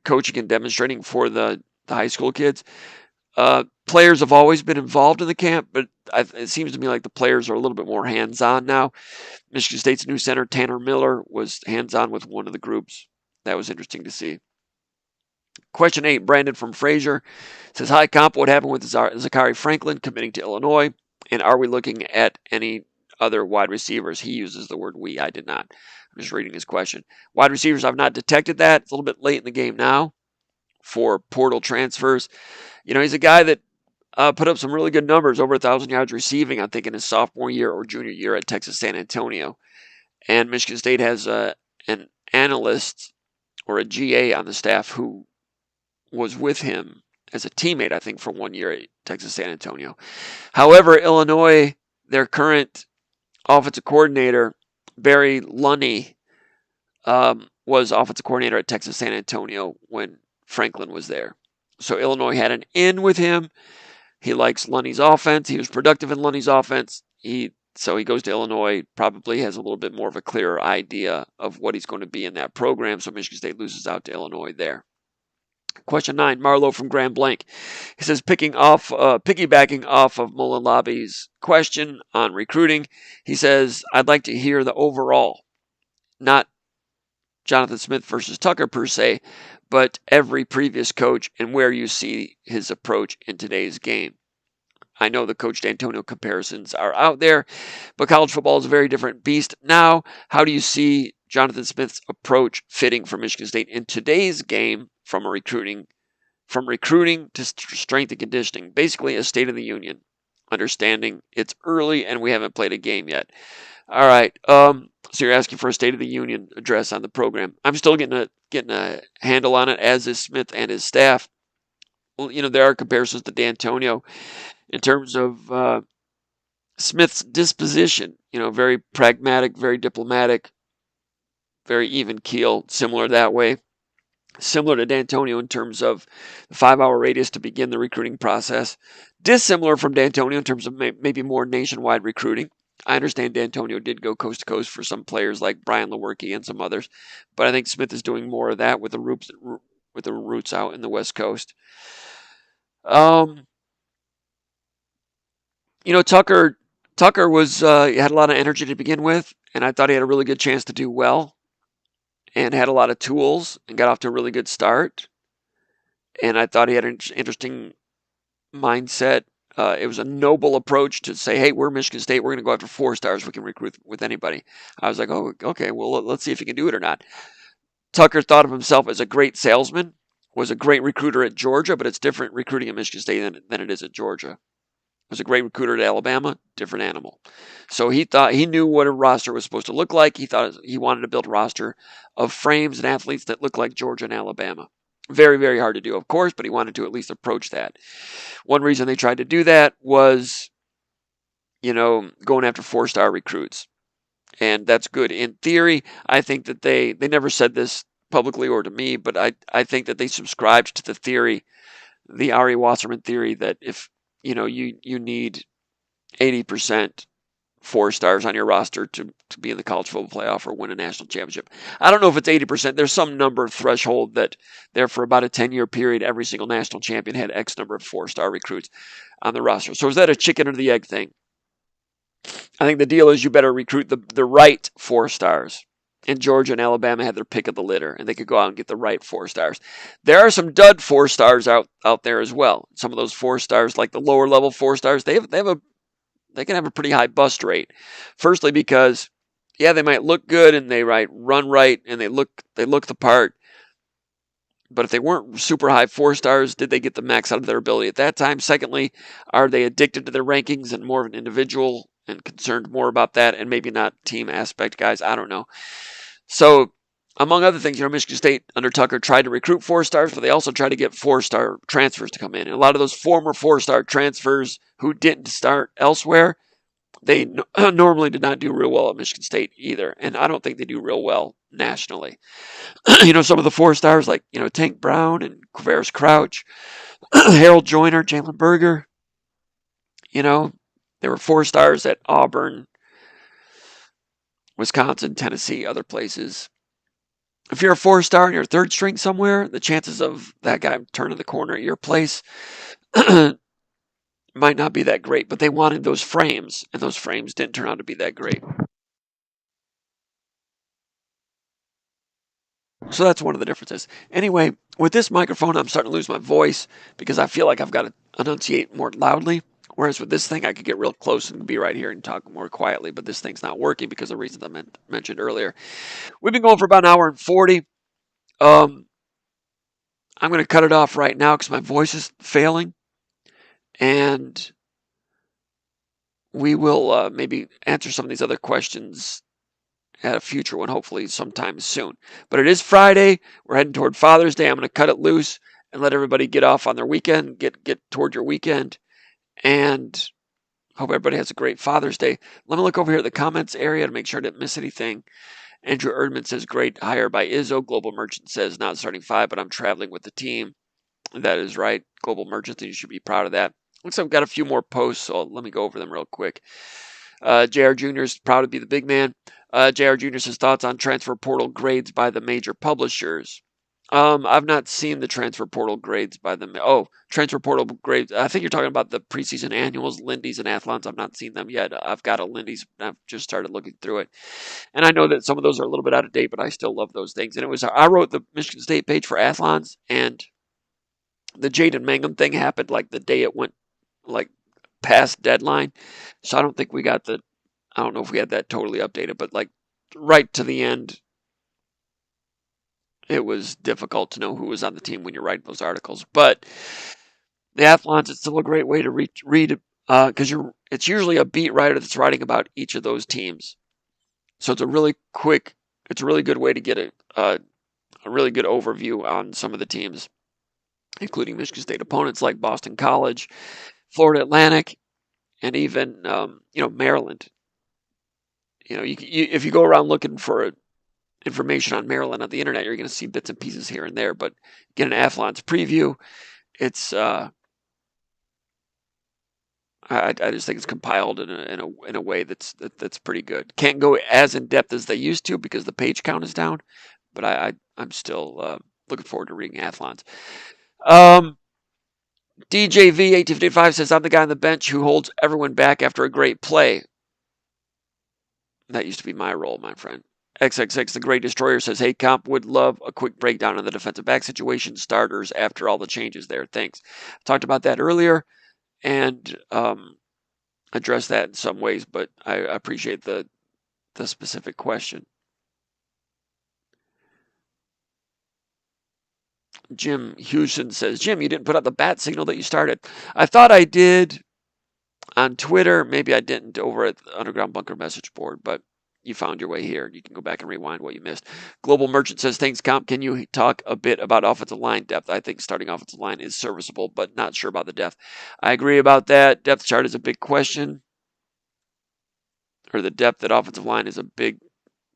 coaching and demonstrating for the high school kids. Players have always been involved in the camp, but it seems to me like the players are a little bit more hands-on now. Michigan State's new center, Tanner Miller, was hands-on with one of the groups. That was interesting to see. Question 8, Brandon from Fraser says, hi, Comp, what happened with Zachary Franklin committing to Illinois? And are we looking at any other wide receivers? He uses the word we. I did not. I'm just reading his question. Wide receivers, I've not detected that. It's a little bit late in the game now for portal transfers. He's a guy that put up some really good numbers, over 1,000 yards receiving, I think, in his sophomore year or junior year at Texas San Antonio. And Michigan State has an analyst or a GA on the staff who was with him as a teammate, I think, for 1 year at Texas San Antonio. However, Illinois, their current offensive coordinator, Barry Lunney, was offensive coordinator at Texas San Antonio when Franklin was there. So Illinois had an in with him. He likes Lunney's offense. He was productive in Lunney's offense. So he goes to Illinois, probably has a little bit more of a clearer idea of what he's going to be in that program. So Michigan State loses out to Illinois there. Question 9, Marlowe from Grand Blanc. He says, piggybacking off of Mullen Lobby's question on recruiting, he says, I'd like to hear the overall, not Jonathan Smith versus Tucker per se, but every previous coach and where you see his approach in today's game. I know the Coach D'Antonio comparisons are out there, but college football is a very different beast now. How do you see Jonathan Smith's approach fitting for Michigan State in today's game from recruiting to strength and conditioning? Basically, a State of the Union, understanding it's early and we haven't played a game yet. All right. So you're asking for a State of the Union address on the program. I'm still getting a handle on it, as is Smith and his staff. Well, there are comparisons to D'Antonio in terms of Smith's disposition. Very pragmatic, very diplomatic, very even keel, similar that way. Similar to D'Antonio in terms of the 5-hour radius to begin the recruiting process. Dissimilar from D'Antonio in terms of maybe more nationwide recruiting. I understand D'Antonio did go coast to coast for some players like Brian Lewerke and some others, but I think Smith is doing more of that with the roots out in the West Coast. Tucker was had a lot of energy to begin with, and I thought he had a really good chance to do well, and had a lot of tools, and got off to a really good start. And I thought he had an interesting mindset It was a noble approach to say, hey, we're Michigan State. We're going to go after 4 stars. We can recruit with anybody. I was like, oh, okay, well, let's see if he can do it or not. Tucker thought of himself as a great salesman, was a great recruiter at Georgia, but it's different recruiting at Michigan State than it is at Georgia. Was a great recruiter at Alabama, different animal. So he thought he knew what a roster was supposed to look like. He thought he wanted to build a roster of frames and athletes that look like Georgia and Alabama. Very, very hard to do, of course, but he wanted to at least approach that. One reason they tried to do that was, going after 4-star recruits. And that's good. In theory, I think that they never said this publicly or to me, but I think that they subscribed to the theory, the Ari Wasserman theory, that if you need 80% 4 stars on your roster to be in the college football playoff or win a national championship. I don't know if it's 80%. There's some number threshold that there for about a 10-year period, every single national champion had X number of 4-star recruits on the roster. So is that a chicken or the egg thing? I think the deal is you better recruit the right 4 stars. And Georgia and Alabama had their pick of the litter, and they could go out and get the right 4 stars. There are some dud 4 stars out there as well. Some of those 4 stars, like the lower level 4 stars, they can have a pretty high bust rate. Firstly, because they might look good and they run right and they look the part. But if they weren't super high 4 stars, did they get the max out of their ability at that time? Secondly, are they addicted to their rankings and more of an individual and concerned more about that and maybe not team aspect guys? I don't know. So, among other things, Michigan State under Tucker tried to recruit 4 stars, but they also tried to get 4-star transfers to come in. And a lot of those former 4-star transfers who didn't start elsewhere, they normally did not do real well at Michigan State either. And I don't think they do real well nationally. Some of the 4 stars like, Tank Brown and Quavaris Crouch, Harold Joyner, Jalen Berger, they were 4 stars at Auburn, Wisconsin, Tennessee, other places. If you're a 4-star and you're 3rd string somewhere, the chances of that guy turning the corner at your place might not be that great. But they wanted those frames, and those frames didn't turn out to be that great. So that's one of the differences. Anyway, with this microphone, I'm starting to lose my voice because I feel like I've got to enunciate more loudly. Whereas with this thing, I could get real close and be right here and talk more quietly, but this thing's not working because of the reasons I mentioned earlier. We've been going for about an hour and 40. I'm going to cut it off right now because my voice is failing. And we will maybe answer some of these other questions at a future one, hopefully sometime soon. But it is Friday. We're heading toward Father's Day. I'm going to cut it loose and let everybody get off on their weekend, get toward your weekend. And hope everybody has a great Father's Day. Let me look over here at the comments area to make sure I didn't miss anything. Andrew Erdman says, great hire by Izzo. Global Merchant says, not starting 5, but I'm traveling with the team. That is right. Global Merchant, you should be proud of that. Looks like I've got a few more posts, so let me go over them real quick. JR Jr. is proud to be the big man. JR Jr. says, thoughts on transfer portal grades by the major publishers. I've not seen the transfer portal grades by them. Oh, transfer portal grades. I think you're talking about the preseason annuals, Lindy's and Athlons. I've not seen them yet. I've got a Lindy's. I've just started looking through it. And I know that some of those are a little bit out of date, but I still love those things. And I wrote the Michigan State page for Athlons, and the Jaden Mangum thing happened like the day it went past deadline. So I don't think we got I don't know if we had that totally updated, but right to the end, it was difficult to know who was on the team when you're writing those articles. But the Athlons, it's still a great way to read because it's usually a beat writer that's writing about each of those teams. So it's a really good way to get a really good overview on some of the teams, including Michigan State opponents like Boston College, Florida Atlantic, and even Maryland. If you go around looking for information on Maryland on the internet, you're going to see bits and pieces here and there. But get an Athlons preview. It's I just think it's compiled in a way that's pretty good. Can't go as in depth as they used to because the page count is down. But I'm still looking forward to reading Athlons. DJV1855 says, I'm the guy on the bench who holds everyone back after a great play. That used to be my role, my friend. XXX, the Great Destroyer, says, hey, Comp, would love a quick breakdown on the defensive back situation, starters after all the changes there. Thanks. Talked about that earlier, and address that in some ways, but I appreciate the specific question. Jim Houston says, Jim, you didn't put out the bat signal that you started. I thought I did on Twitter. Maybe I didn't over at the Underground Bunker message board, but you found your way here. You can go back and rewind what you missed. Global Merchant says, thanks, Comp. Can you talk a bit about offensive line depth? I think starting offensive line is serviceable, but not sure about the depth. I agree about that. Depth chart is a big question, or the depth at offensive line is a big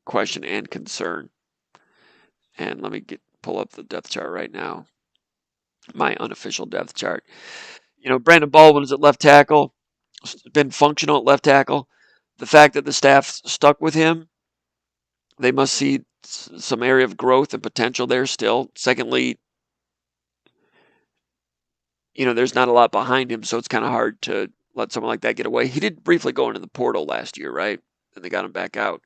question and concern. And let me pull up the depth chart right now. My unofficial depth chart. Brandon Baldwin is at left tackle, been functional at left tackle. The fact that the staff stuck with him, they must see some area of growth and potential there still. Secondly, there's not a lot behind him, so it's kind of hard to let someone like that get away. He did briefly go into the portal last year, right? And they got him back out.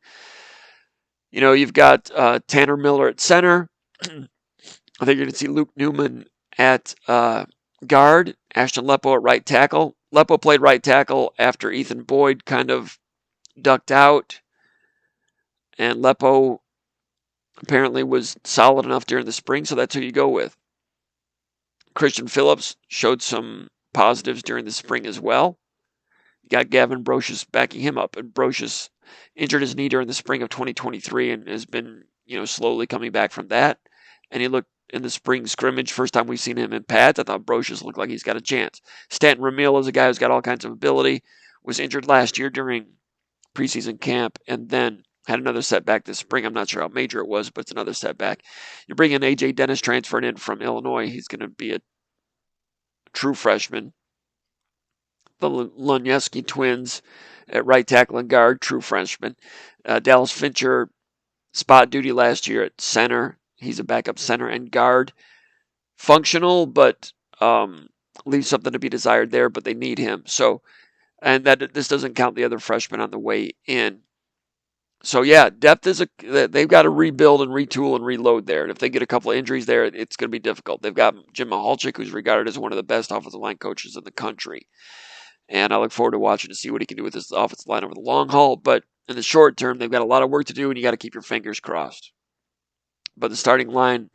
You've got Tanner Miller at center. I think you're going to see Luke Newman at guard, Ashton Lepo at right tackle. Lepo played right tackle after Ethan Boyd kind of ducked out, and Lepo apparently was solid enough during the spring, so that's who you go with. Christian Phillips showed some positives during the spring as well. You got Gavin Brocious backing him up, and Brocious injured his knee during the spring of 2023 and has been, slowly coming back from that. And he looked in the spring scrimmage, first time we've seen him in pads, I thought Brocious looked like he's got a chance. Stanton Ramil is a guy who's got all kinds of ability, was injured last year during preseason camp, and then had another setback this spring. I'm not sure how major it was, but it's another setback. You're bringing A.J. Dennis transferred in from Illinois. He's going to be a true freshman. The Lunieski twins at right tackle and guard, true freshman. Dallas Fincher, spot duty last year at center. He's a backup center and guard. Functional, but leaves something to be desired there, but they need him. So, and that this doesn't count the other freshmen on the way in. So yeah, depth is they've got to rebuild and retool and reload there. And if they get a couple of injuries there, it's going to be difficult. They've got Jim Mahalchik, who's regarded as one of the best offensive line coaches in the country. And I look forward to watching to see what he can do with this offensive line over the long haul. But in the short term, they've got a lot of work to do, and you got to keep your fingers crossed. But the starting line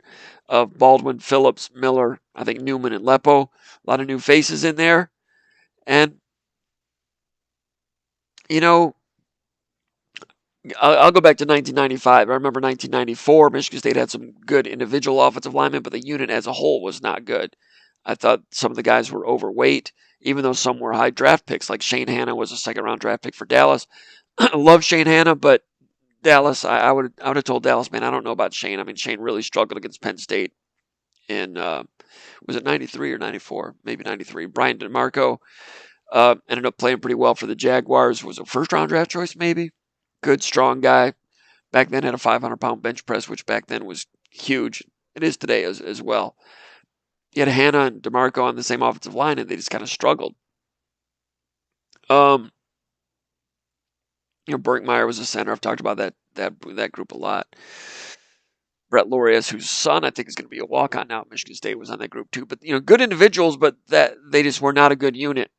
of Baldwin, Phillips, Miller, I think Newman and Lepo, a lot of new faces in there. And, I'll go back to 1995. I remember 1994, Michigan State had some good individual offensive linemen, but the unit as a whole was not good. I thought some of the guys were overweight, even though some were high draft picks, like Shane Hanna was a second-round draft pick for Dallas. Love Shane Hanna, but Dallas, I would have told Dallas, man, I don't know about Shane. I mean, Shane really struggled against Penn State in, was it 93 or 94? Maybe 93. Brian DeMarco ended up playing pretty well for the Jaguars. Was a first-round draft choice, maybe? Good, strong guy. Back then had a 500-pound bench press, which back then was huge. It is today as well. You had Hanna and DeMarco on the same offensive line, and they just kind of struggled. Burkmeyer was a center. I've talked about that group a lot. Brett Lorius, whose son I think is going to be a walk-on now at Michigan State, was on that group too. But good individuals, but that they just were not a good unit,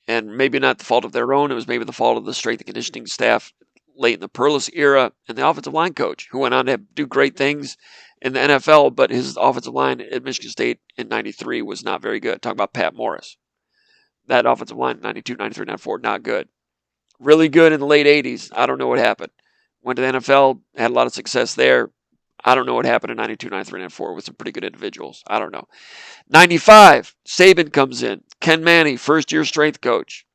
and maybe not the fault of their own. It was maybe the fault of the strength and conditioning staff late in the Perlis era, and the offensive line coach, who went on to do great things in the NFL, but his offensive line at Michigan State in 93 was not very good. Talk about Pat Morris. That offensive line, 92, 93, 94, not good. Really good in the late 80s. I don't know what happened. Went to the NFL, had a lot of success there. I don't know what happened in 92, 93, 94 with some pretty good individuals. I don't know. 95, Saban comes in. Ken Manny, first-year strength coach.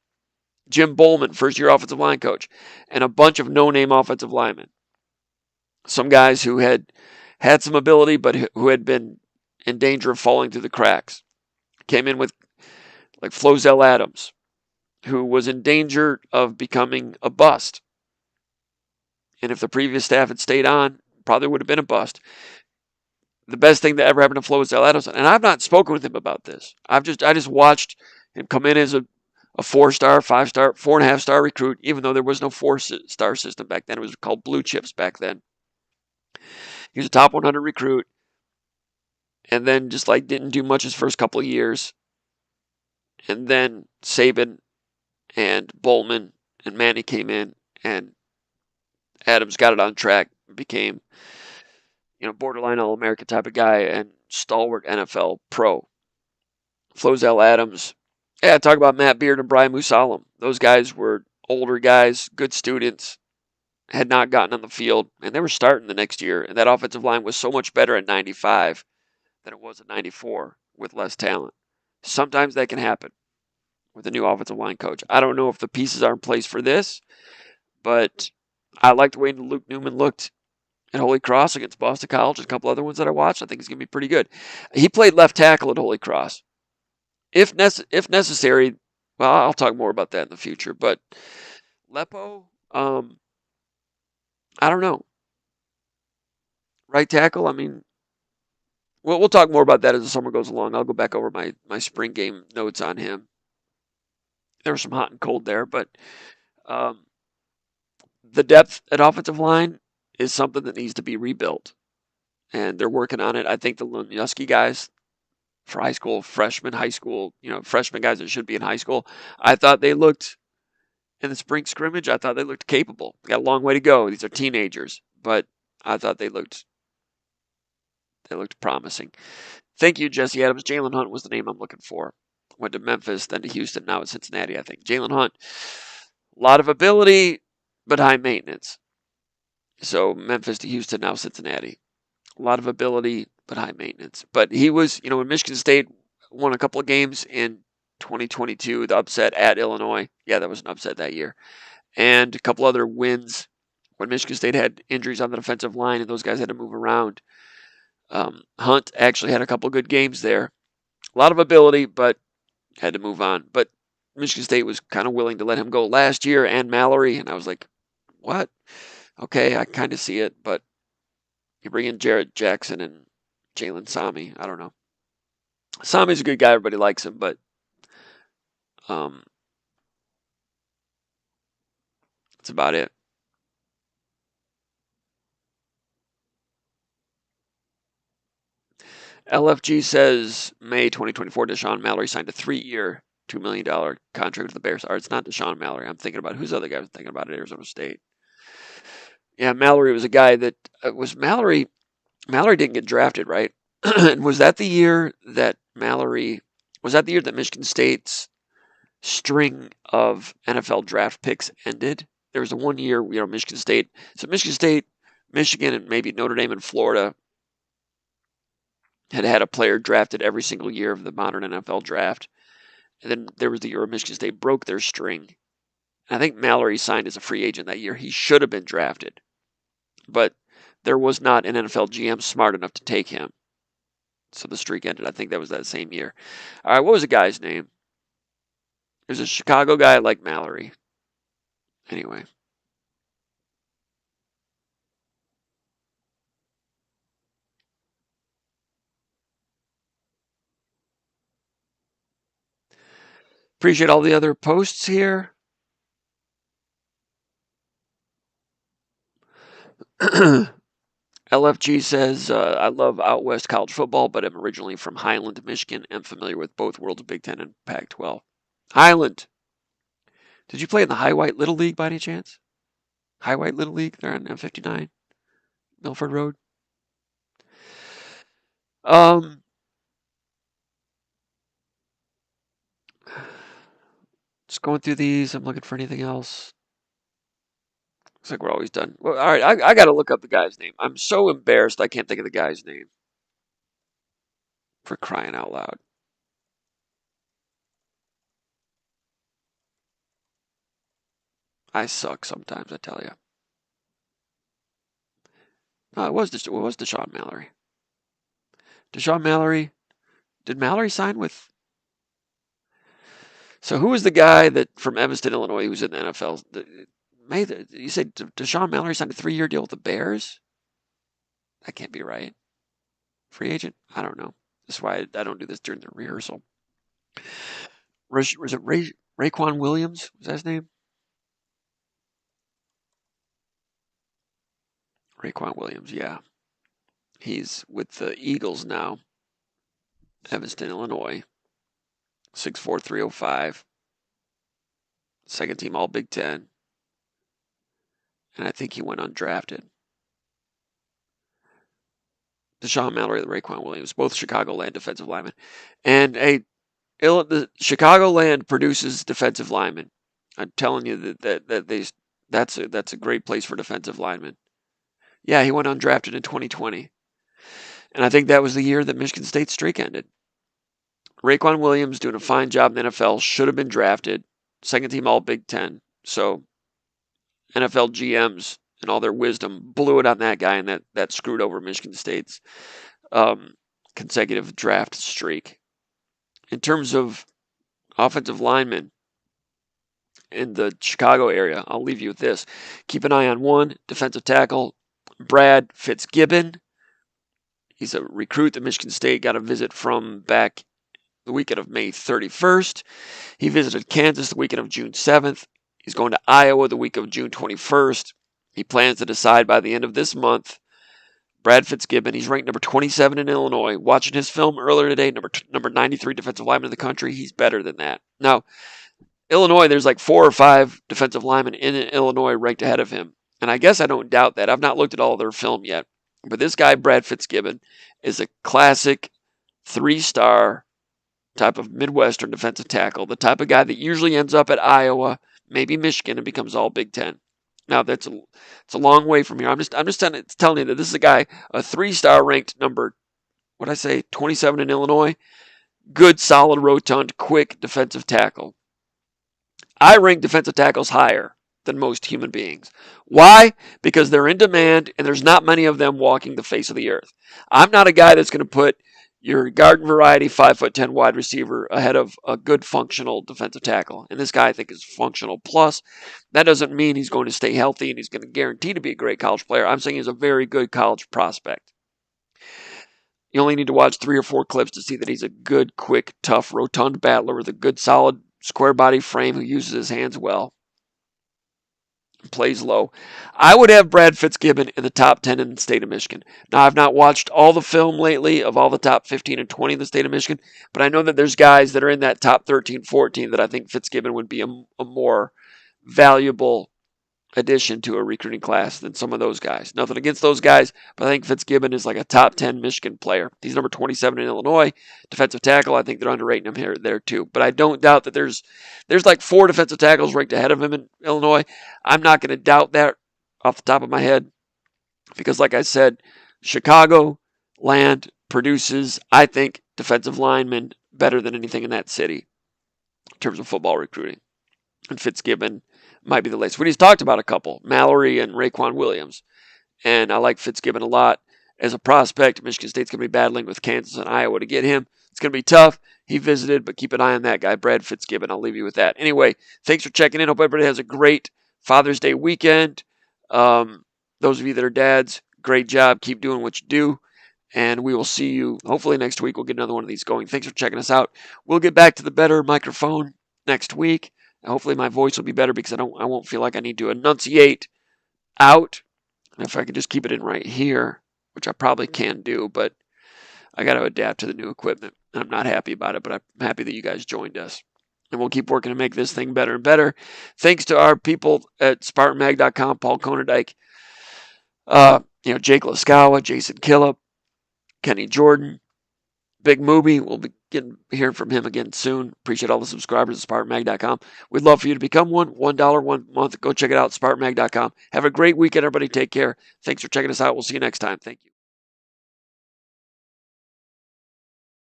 Jim Bowman, first-year offensive line coach. And a bunch of no-name offensive linemen. Some guys who had some ability, but who had been in danger of falling through the cracks. Came in with like Flozell Adams, who was in danger of becoming a bust. And if the previous staff had stayed on, probably would have been a bust. The best thing that ever happened to Flozell Adams, and I've not spoken with him about this. I just watched him come in as a 4-star, 5-star, 4.5-star recruit, even though there was no 4-star system back then. It was called blue chips back then. He was a top 100 recruit, and then just didn't do much his first couple of years. And then Saban and Bowman and Manny came in, and Adams got it on track, became, borderline All-American type of guy and stalwart NFL pro. Flozell Adams. Yeah, talk about Matt Beard and Brian Musalam. Those guys were older guys, good students, had not gotten on the field, and they were starting the next year. And that offensive line was so much better at 95 than it was at 94 with less talent. Sometimes that can happen with a new offensive line coach. I don't know if the pieces are in place for this, but I like the way Luke Newman looked at Holy Cross against Boston College and a couple other ones that I watched. I think he's going to be pretty good. He played left tackle at Holy Cross. If necessary, well, I'll talk more about that in the future. But Lepo, I don't know. Right tackle, I mean, we'll talk more about that as the summer goes along. I'll go back over my spring game notes on him. There was some hot and cold there, but um, the depth at offensive line is something that needs to be rebuilt, and they're working on it. I think the Lunuski guys for high school freshmen, freshman guys that should be in high school, I thought they looked in the spring scrimmage. I thought they looked capable. They got a long way to go. These are teenagers, but I thought they looked promising. Thank you, Jesse Adams. Jalen Hunt was the name I'm looking for. Went to Memphis, then to Houston, now at Cincinnati, I think. Jalen Hunt, a lot of ability, but high maintenance. So Memphis to Houston, now Cincinnati. A lot of ability, but high maintenance. But he was, when Michigan State won a couple of games in 2022, the upset at Illinois. Yeah, that was an upset that year. And a couple other wins when Michigan State had injuries on the defensive line and those guys had to move around. Hunt actually had a couple of good games there. A lot of ability, but had to move on. But Michigan State was kind of willing to let him go last year, and Mallory, and I was like, what? Okay, I kind of see it, but you bring in Jarrett Jackson and Jalen Sami. I don't know. Sami's a good guy. Everybody likes him, but that's about it. LFG says May 2024, Deshaun Mallory signed a 3-year, $2 million contract with the Bears. Or it's not Deshaun Mallory. I'm thinking about who's the other guy I was thinking about at Arizona State. Yeah, Mallory was a guy that was Mallory. Mallory didn't get drafted, right? And was that the year that Michigan State's string of NFL draft picks ended? There was a 1 year, Michigan State. So Michigan State, Michigan, and maybe Notre Dame and Florida had a player drafted every single year of the modern NFL draft. And then there was the year where Michigan State broke their string. And I think Mallory signed as a free agent that year. He should have been drafted. But there was not an NFL GM smart enough to take him. So the streak ended. I think that was that same year. All right, what was the guy's name? There's a Chicago guy like Mallory. Anyway. Appreciate all the other posts here. LFG says, I love out west college football, but I'm originally from Highland, Michigan. I'm familiar with both worlds of Big Ten and Pac-12. Highland. Did you play in the High White Little League by any chance? High White Little League? They're on M59, Milford Road. Just going through these. I'm looking for anything else. Looks like we're always done. Well, all right, I got to look up the guy's name. I'm so embarrassed I can't think of the guy's name. For crying out loud. I suck sometimes, I tell you. No, it was Deshaun Mallory. Deshaun Mallory. Did Mallory sign with? So who was the guy that from Evanston, Illinois, who was in the NFL? You said Deshaun Mallory signed a 3-year deal with the Bears? That can't be right. Free agent? I don't know. That's why I don't do this during the rehearsal. Was it Raequan Williams? Was that his name? Raequan Williams, yeah. He's with the Eagles now. Evanston, Illinois. 6'4", 305. Second team All Big Ten. And I think he went undrafted. Deshaun Mallory and Raekwon Williams, both Chicagoland defensive linemen. And the Chicagoland produces defensive linemen. I'm telling you that's a great place for defensive linemen. Yeah, he went undrafted in 2020. And I think that was the year that Michigan State's streak ended. Raekwon Williams doing a fine job in the NFL, should have been drafted. Second team All Big Ten. So NFL GMs and all their wisdom blew it on that guy, and that screwed over Michigan State's consecutive draft streak. In terms of offensive linemen in the Chicago area, I'll leave you with this. Keep an eye on one, defensive tackle, Brad Fitzgibbon. He's a recruit that Michigan State got a visit from back the weekend of May 31st. He visited Kansas the weekend of June 7th. He's going to Iowa the week of June 21st. He plans to decide by the end of this month. Brad Fitzgibbon, he's ranked number 27 in Illinois. Watching his film earlier today, number 93 defensive lineman in the country, he's better than that. Now, Illinois, there's like 4 or 5 defensive linemen in Illinois ranked ahead of him. And I guess I don't doubt that. I've not looked at all of their film yet. But this guy, Brad Fitzgibbon, is a classic 3-star type of Midwestern defensive tackle, the type of guy that usually ends up at Iowa, maybe Michigan, and becomes all Big Ten. Now, it's a long way from here. I'm just telling you that this is a guy, a 3-star ranked number, 27 in Illinois. Good, solid, rotund, quick defensive tackle. I rank defensive tackles higher than most human beings. Why? Because they're in demand, and there's not many of them walking the face of the earth. I'm not a guy that's going to put your garden variety 5'10" wide receiver ahead of a good functional defensive tackle. And this guy, I think, is functional plus. That doesn't mean he's going to stay healthy and he's going to guarantee to be a great college player. I'm saying he's a very good college prospect. You only need to watch 3 or 4 clips to see that he's a good, quick, tough, rotund battler with a good, solid, square body frame who uses his hands well. Plays low. I would have Brad Fitzgibbon in the top 10 in the state of Michigan. Now, I've not watched all the film lately of all the top 15 and 20 in the state of Michigan, but I know that there's guys that are in that top 13, 14 that I think Fitzgibbon would be a more valuable addition to a recruiting class than some of those guys. Nothing against those guys, but I think Fitzgibbon is like a top 10 Michigan player. He's number 27 in Illinois. Defensive tackle, I think they're underrating him there too. But I don't doubt that there's like 4 defensive tackles ranked ahead of him in Illinois. I'm not going to doubt that off the top of my head because, like I said, Chicago land produces, I think, defensive linemen better than anything in that city in terms of football recruiting. And Fitzgibbon might be the latest. We just talked about a couple, Mallory and Raekwon Williams. And I like Fitzgibbon a lot as a prospect. Michigan State's going to be battling with Kansas and Iowa to get him. It's going to be tough. He visited, but keep an eye on that guy, Brad Fitzgibbon. I'll leave you with that. Anyway, thanks for checking in. Hope everybody has a great Father's Day weekend. Those of you that are dads, great job. Keep doing what you do. And we will see you hopefully next week. We'll get another one of these going. Thanks for checking us out. We'll get back to the better microphone next week. Hopefully my voice will be better because I won't feel like I need to enunciate out. And if I could just keep it in right here, which I probably can do, but I got to adapt to the new equipment. And I'm not happy about it, but I'm happy that you guys joined us. And we'll keep working to make this thing better and better. Thanks to our people at SpartanMag.com, Paul Konerdijk, Jake Laskawa, Jason Killip, Kenny Jordan, Big Movie. We'll be hearing from him again soon. Appreciate all the subscribers at SpartanMag.com. We'd love for you to become one. $1 1 month. Go check it out, SpartanMag.com. Have a great weekend, everybody. Take care. Thanks for checking us out. We'll see you next time. Thank you.